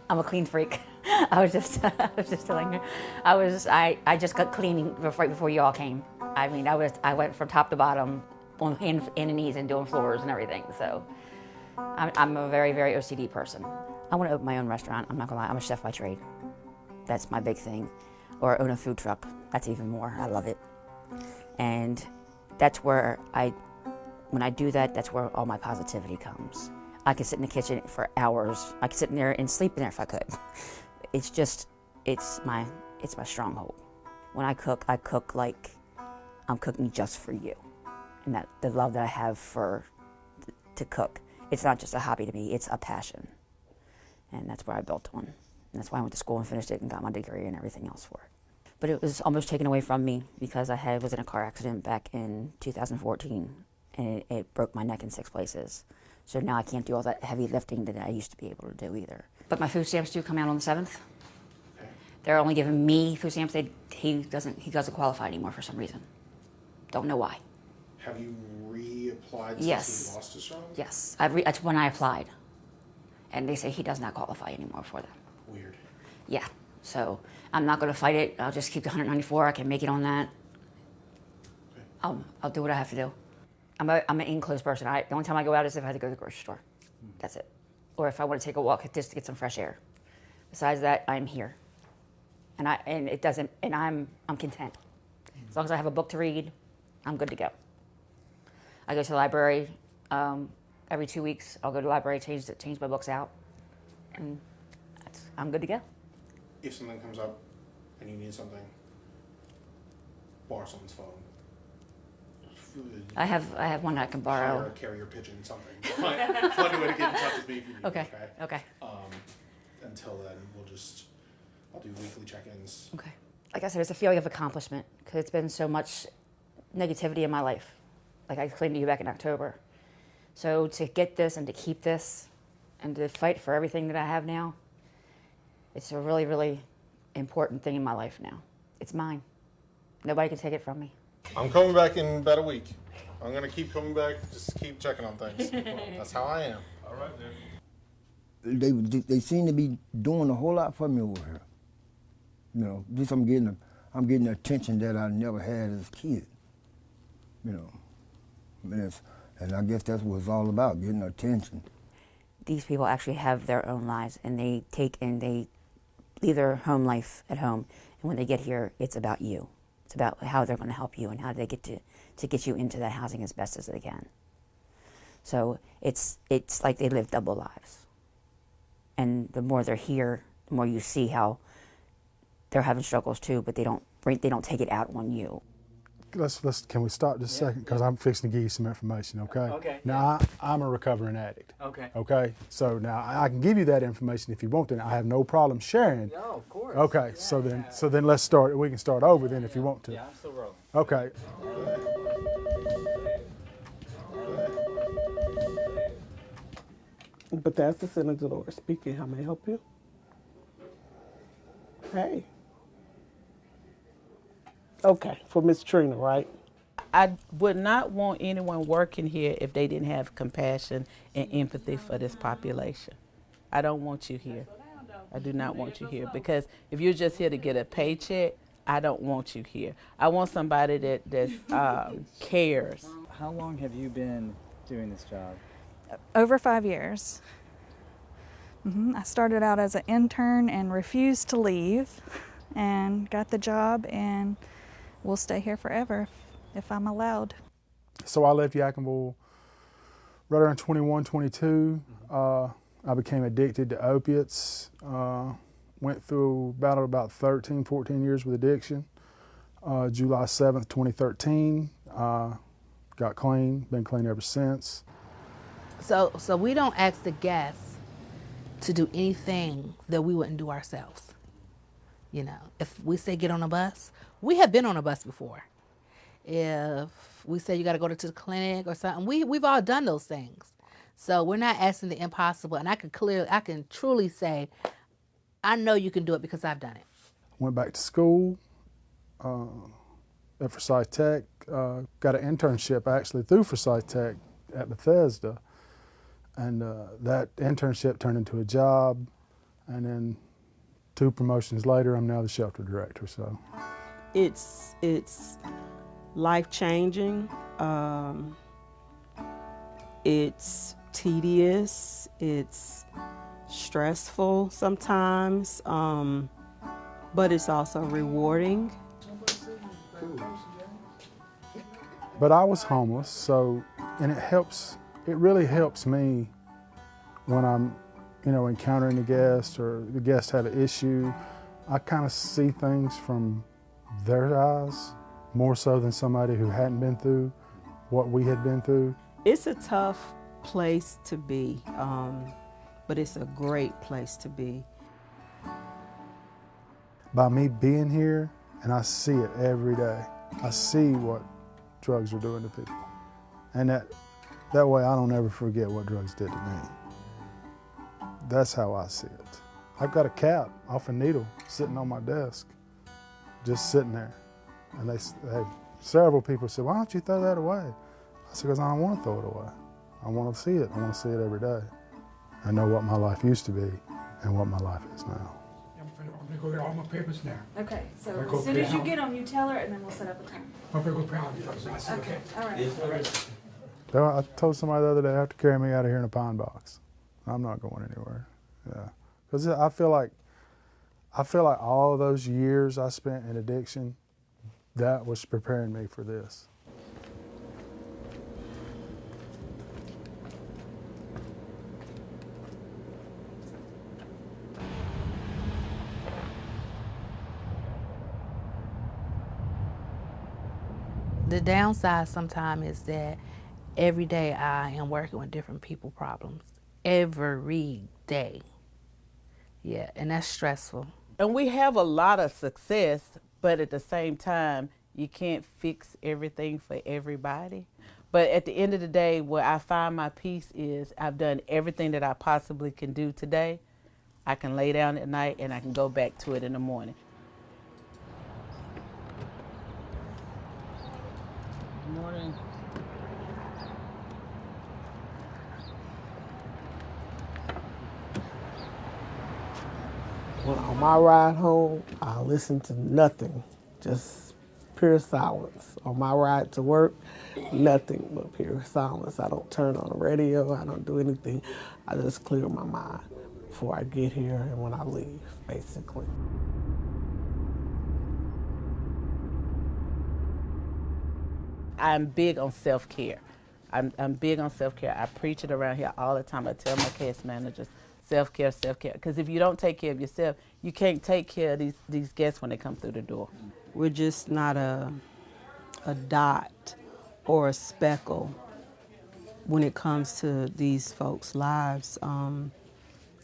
I'm a clean freak. I was just telling you, I just got cleaning right before you all came. I mean, I went from top to bottom on hands and knees and doing floors and everything. So I'm a very, very OCD person. I want to open my own restaurant. I'm not gonna lie, I'm a chef by trade. That's my big thing. Or own a food truck. That's even more. I love it. And that's where when I do that, that's where all my positivity comes. I could sit in the kitchen for hours. I could sit in there and sleep in there if I could. It's my stronghold. When I cook like I'm cooking just for you. And that the love that I have to cook. It's not just a hobby to me, it's a passion. And that's where I built one. And that's why I went to school and finished it and got my degree and everything else for it. But it was almost taken away from me because I was in a car accident back in 2014, and it broke my neck in 6 places. So now I can't do all that heavy lifting that I used to be able to do either. But my food stamps do come out on the 7th. They're only giving me food stamps. He doesn't qualify anymore for some reason. Don't know why. Have you reapplied Yes. since you lost his job? Yes, that's when I applied. And they say he does not qualify anymore for them. Weird. Yeah, so I'm not going to fight it. I'll just keep the 194. I can make it on that. I'll do what I have to do. I'm an enclosed person. The only time I go out is if I have to go to the grocery store. That's it. Or if I want to take a walk just to get some fresh air. Besides that, I'm here. And I'm content. As long as I have a book to read, I'm good to go. I go to the library Every 2 weeks, I'll go to the library, change my books out, and I'm good to go. If something comes up and you need something, borrow someone's phone. I have one I can borrow. Hire a carrier pigeon, something. Find a way to get in touch with me if you need. Okay. Until then, I'll do weekly check-ins. Okay. Like I said, it's a feeling of accomplishment because it's been so much negativity in my life. Like I explained to you back in October. So to get this and to keep this and to fight for everything that I have now, it's a really, really important thing in my life now. It's mine. Nobody can take it from me. I'm coming back in about a week. I'm going to keep coming back, just keep checking on things. That's how I am. All right, then. They seem to be doing a whole lot for me over here. You know, just I'm getting the attention that I never had as a kid. You know, and I guess that's what it's all about, getting attention. These people actually have their own lives, and they leave their home life at home. And when they get here, it's about you. It's about how they're going to help you and how they get to get you into that housing as best as they can. So it's like they live double lives. And the more they're here, the more you see how they're having struggles too, but they don't take it out on you. Can we stop just a second? Because I'm fixing to give you some information, okay? Okay. Now, I'm a recovering addict. Okay. Okay? So now, I can give you that information if you want to. I have no problem sharing. No, of course. Okay, Yeah, so then let's start. We can start over then if you want to. Yeah, I'm still rolling. Okay. Bethesda Center to the Lord speaking. How may I help you? Hey. Okay, for Miss Trina, right? I would not want anyone working here if they didn't have compassion and empathy for this population. I don't want you here. I do not want you here because if you're just here to get a paycheck, I don't want you here. I want somebody that cares. How long have you been doing this job? Over 5 years. I started out as an intern and refused to leave and got the job, and we'll stay here forever if I'm allowed. So I left Yadkinville right around 21, 22. I became addicted to opiates. Went through about 13, 14 years with addiction. July 7th, 2013, got clean, been clean ever since. So we don't ask the guests to do anything that we wouldn't do ourselves. You know, if we say get on a bus, we have been on a bus before. If we say you got to go to the clinic or something, we've all done those things. So we're not asking the impossible, and I can truly say, I know you can do it because I've done it. Went back to school at Forsyth Tech. Got an internship actually through Forsyth Tech at Bethesda. And that internship turned into a job. And then 2 promotions later, I'm now the shelter director. So it's life-changing. It's tedious. It's stressful sometimes, but it's also rewarding. But I was homeless, and it really helps me when I'm, encountering the guest or the guest have an issue. I kind of see things from their eyes more so than somebody who hadn't been through what we had been through. It's a tough place to be, but it's a great place to be. By me being here, and I see it every day, I see what drugs are doing to people. And that way I don't ever forget what drugs did to me. That's how I see it. I've got a cap off a needle sitting on my desk, just sitting there. And several people said, why don't you throw that away? I said, because I don't want to throw it away. I want to see it. I want to see it every day. I know what my life used to be and what my life is now. I'm going to go get all my papers now. Okay, so as soon as you get them, you tell her, and then we'll set up a time. I'm going to go pay all the first. Okay, all right. I told somebody the other day, I have to carry me out of here in a pine box. I'm not going anywhere. Yeah, because I feel like all of those years I spent in addiction, that was preparing me for this. The downside sometimes is that every day I am working with different people problems. Every day. Yeah, and that's stressful. And we have a lot of success, but at the same time, you can't fix everything for everybody. But at the end of the day, where I find my peace is I've done everything that I possibly can do today. I can lay down at night and I can go back to it in the morning. Good morning. Well, on my ride home, I listen to nothing, just pure silence. On my ride to work, nothing but pure silence. I don't turn on the radio, I don't do anything. I just clear my mind before I get here and when I leave, basically. I'm big on self-care. I'm big on self-care. I preach it around here all the time. I tell my case managers, self-care, self-care. Because if you don't take care of yourself, you can't take care of these guests when they come through the door. We're just not a dot or a speckle when it comes to these folks' lives.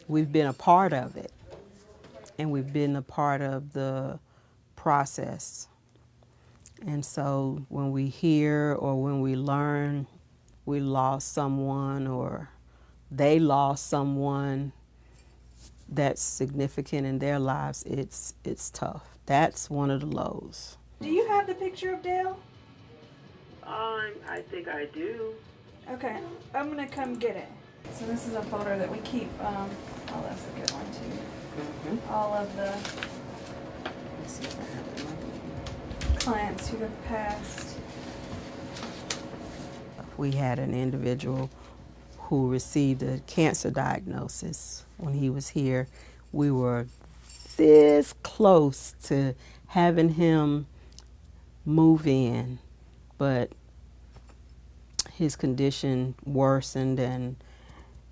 We've been a part of it, and we've been a part of the process. And so when we hear or when we learn we lost someone or they lost someone that's significant in their lives, it's tough. That's one of the lows. Do you have the picture of Dale? I think I do. Okay, I'm gonna come get it. So this is a folder that we keep, oh, that's a good one too. All of the clients who have passed. We had an individual who received a cancer diagnosis when he was here. We were this close to having him move in, but his condition worsened and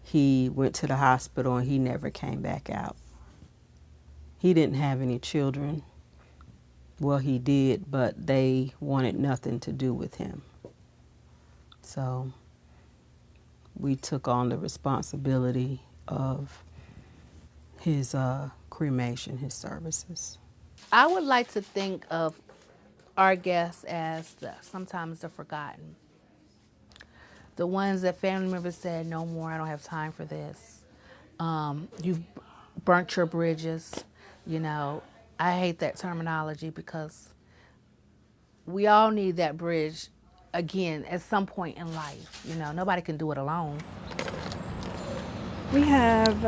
he went to the hospital and he never came back out. He didn't have any children. Well, he did, but they wanted nothing to do with him. So we took on the responsibility of his cremation, his services. I would like to think of our guests as sometimes the forgotten. The ones that family members said, no more, I don't have time for this. You've burnt your bridges. You know, I hate that terminology because we all need that bridge again at some point in life. You know, nobody can do it alone. We have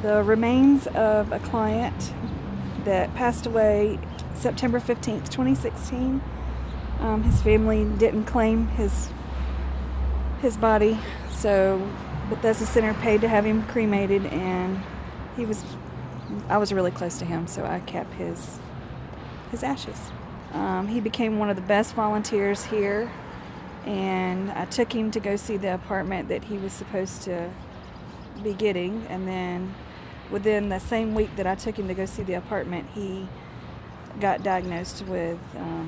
the remains of a client that passed away September 15th, 2016. His family didn't claim his body, so Bethesda Center paid to have him cremated, and I was really close to him, so I kept his ashes. He became one of the best volunteers here, and I took him to go see the apartment that he was supposed to be getting, and then within the same week that I took him to go see the apartment, he got diagnosed with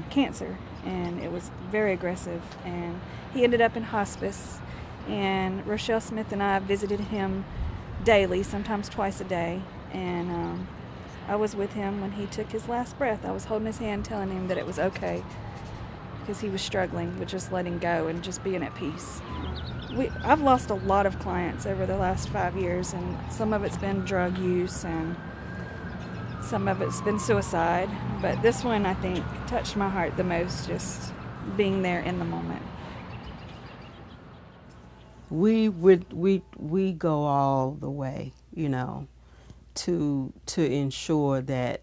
cancer, and it was very aggressive, and he ended up in hospice. And Rochelle Smith and I visited him daily, sometimes twice a day, and I was with him when he took his last breath. I was holding his hand, telling him that it was okay, because he was struggling with just letting go and just being at peace. I've lost a lot of clients over the last 5 years, and some of it's been drug use and some of it's been suicide, but this one I think touched my heart the most, just being there in the moment. We go all the way, you know, to ensure that,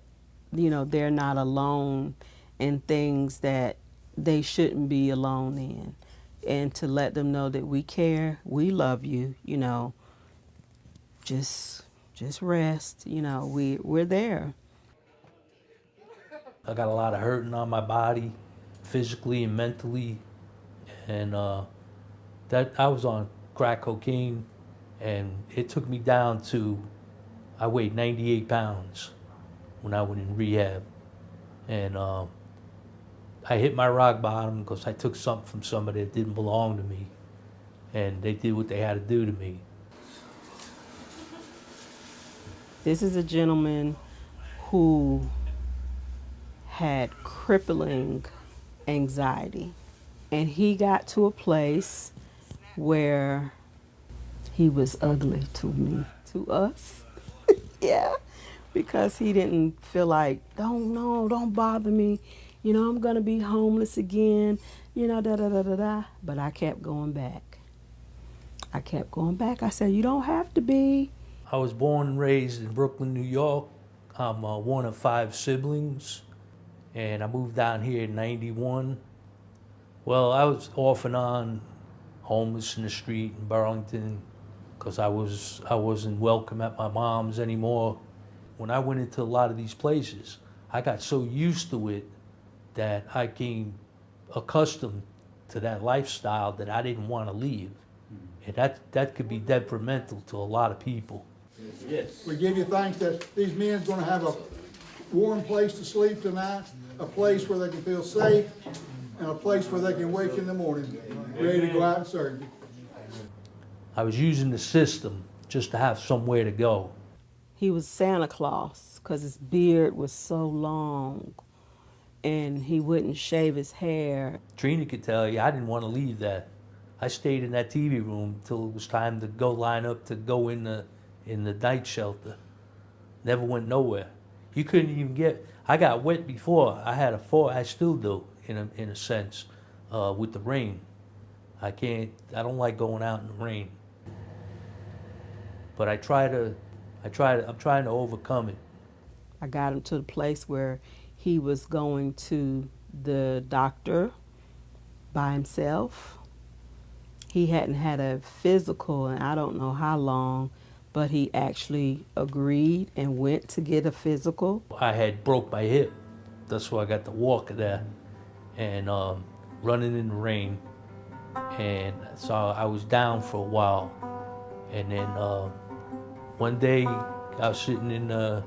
you know, they're not alone in things that they shouldn't be alone in, and to let them know that we care, we love you, you know, just rest, you know, we're there. I got a lot of hurting on my body, physically and mentally, and that I was on crack cocaine, and it took me down to, I weighed 98 pounds when I went in rehab, and I hit my rock bottom because I took something from somebody that didn't belong to me, and they did what they had to do to me. This is a gentleman who had crippling anxiety, and he got to a place where he was ugly to me, to us. Yeah, because he didn't feel like, don't bother me. You know, I'm gonna be homeless again. You know, da da da da da. But I kept going back. I kept going back. I said, you don't have to be. I was born and raised in Brooklyn, New York. I'm one of 5 siblings, and I moved down here in '91. Well, I was off and on, homeless in the street in Burlington, because I wasn't welcome at my mom's anymore. When I went into a lot of these places, I got so used to it that I came accustomed to that lifestyle that I didn't want to leave. And that could be detrimental to a lot of people. Yes. We give you thanks that these men's going to have a warm place to sleep tonight, a place where they can feel safe, and a place where they can wake in the morning ready to go out and serve you. I was using the system just to have somewhere to go. He was Santa Claus because his beard was so long and he wouldn't shave his hair. Trina could tell you I didn't want to leave that. I stayed in that TV room until it was time to go line up to go in the night shelter. Never went nowhere. You couldn't even get, I got wet before. I had a fall, I still do in a sense, with the rain. I don't like going out in the rain. But I'm trying to overcome it. I got him to the place where he was going to the doctor by himself. He hadn't had a physical in I don't know how long, but he actually agreed and went to get a physical. I had broke my hip. That's why I got the walker there and running in the rain. And so I was down for a while. And then one day I was sitting in the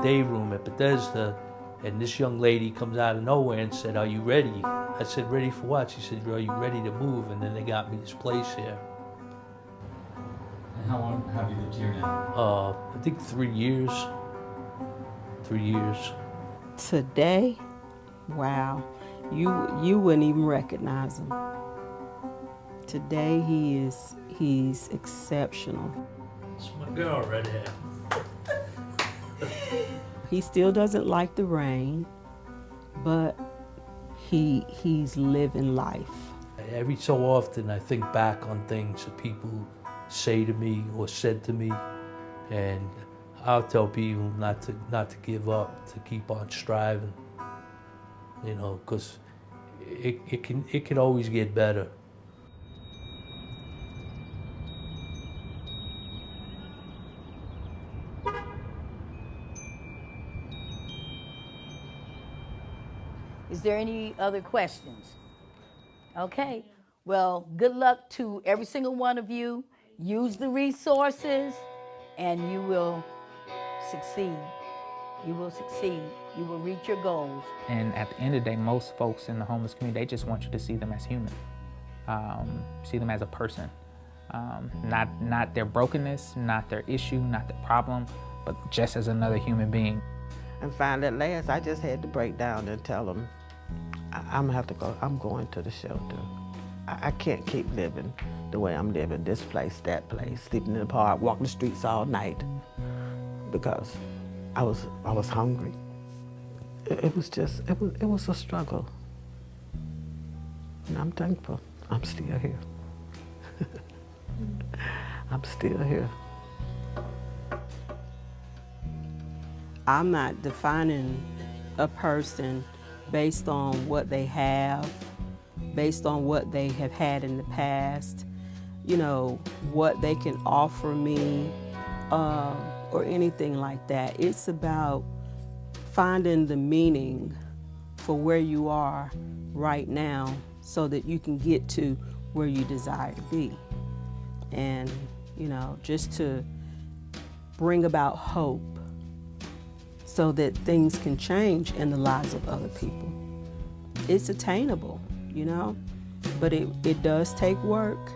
day room at Bethesda, and this young lady comes out of nowhere and said, "Are you ready?" I said, "Ready for what?" She said, "Are you ready to move?" And then they got me this place here. And how long have you lived here now? I think 3 years. 3 years. Today, wow, you wouldn't even recognize him. Today he's exceptional. It's my girl right here. He still doesn't like the rain, but he's living life. Every so often I think back on things that people say to me or said to me, and I'll tell people not to give up, to keep on striving, you know, because it can always get better. Is there any other questions? Okay. Well, good luck to every single one of you. Use the resources and you will succeed. You will succeed. You will reach your goals. And at the end of the day, most folks in the homeless community, they just want you to see them as human. See them as a person. Not their brokenness, not their issue, not their problem, but just as another human being. And finally, at last, I just had to break down and tell them, I'm gonna have to go. I'm going to the shelter. I can't keep living the way I'm living, this place, that place, sleeping in the park, walking the streets all night, because I was hungry. It was a struggle. And I'm thankful. I'm still here. I'm still here. I'm not defining a person based on what they have, based on what they have had in the past, you know, what they can offer me, or anything like that. It's about finding the meaning for where you are right now so that you can get to where you desire to be. And, you know, just to bring about hope so that things can change in the lives of other people. it's attainable, you know, but it does take work,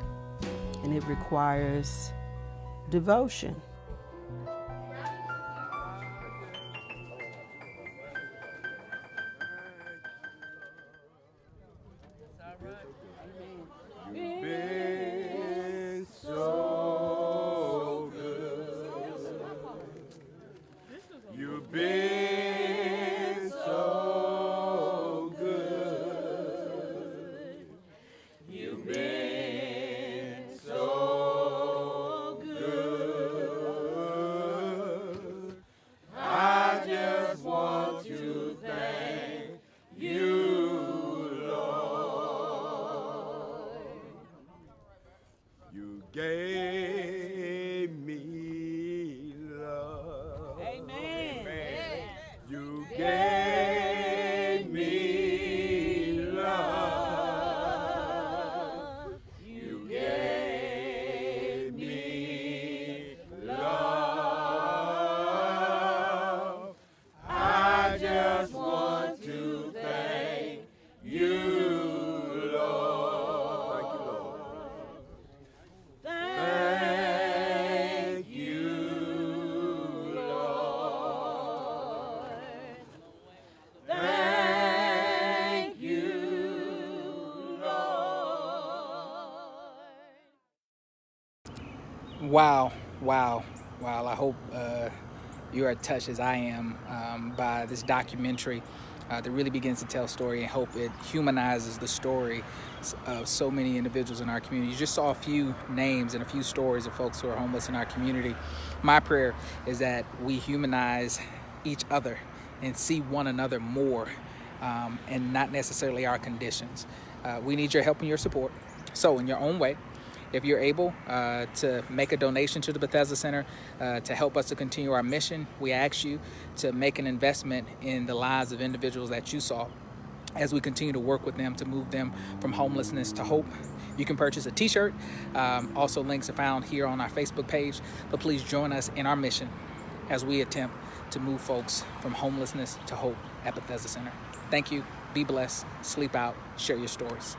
and it requires devotion. You've been so good. You've been so good. You've been so good. I just want to thank you, Lord. You gave me love. Amen. You gave me love. You gave me love. I just want to thank you, Lord. Thank you, Lord. Thank you, Lord. Wow, wow, wow. I hope you are touched as I am by this documentary that really begins to tell a story, and hope it humanizes the story of so many individuals in our community. You just saw a few names and a few stories of folks who are homeless in our community. My prayer is that we humanize each other and see one another more, and not necessarily our conditions. We need your help and your support. So in your own way, if you're able to make a donation to the Bethesda Center to help us to continue our mission, we ask you to make an investment in the lives of individuals that you saw as we continue to work with them to move them from homelessness to hope. You can purchase a t-shirt. Also, links are found here on our Facebook page. But please join us in our mission as we attempt to move folks from homelessness to hope at Bethesda Center. Thank you. Be blessed. Sleep out. Share your stories.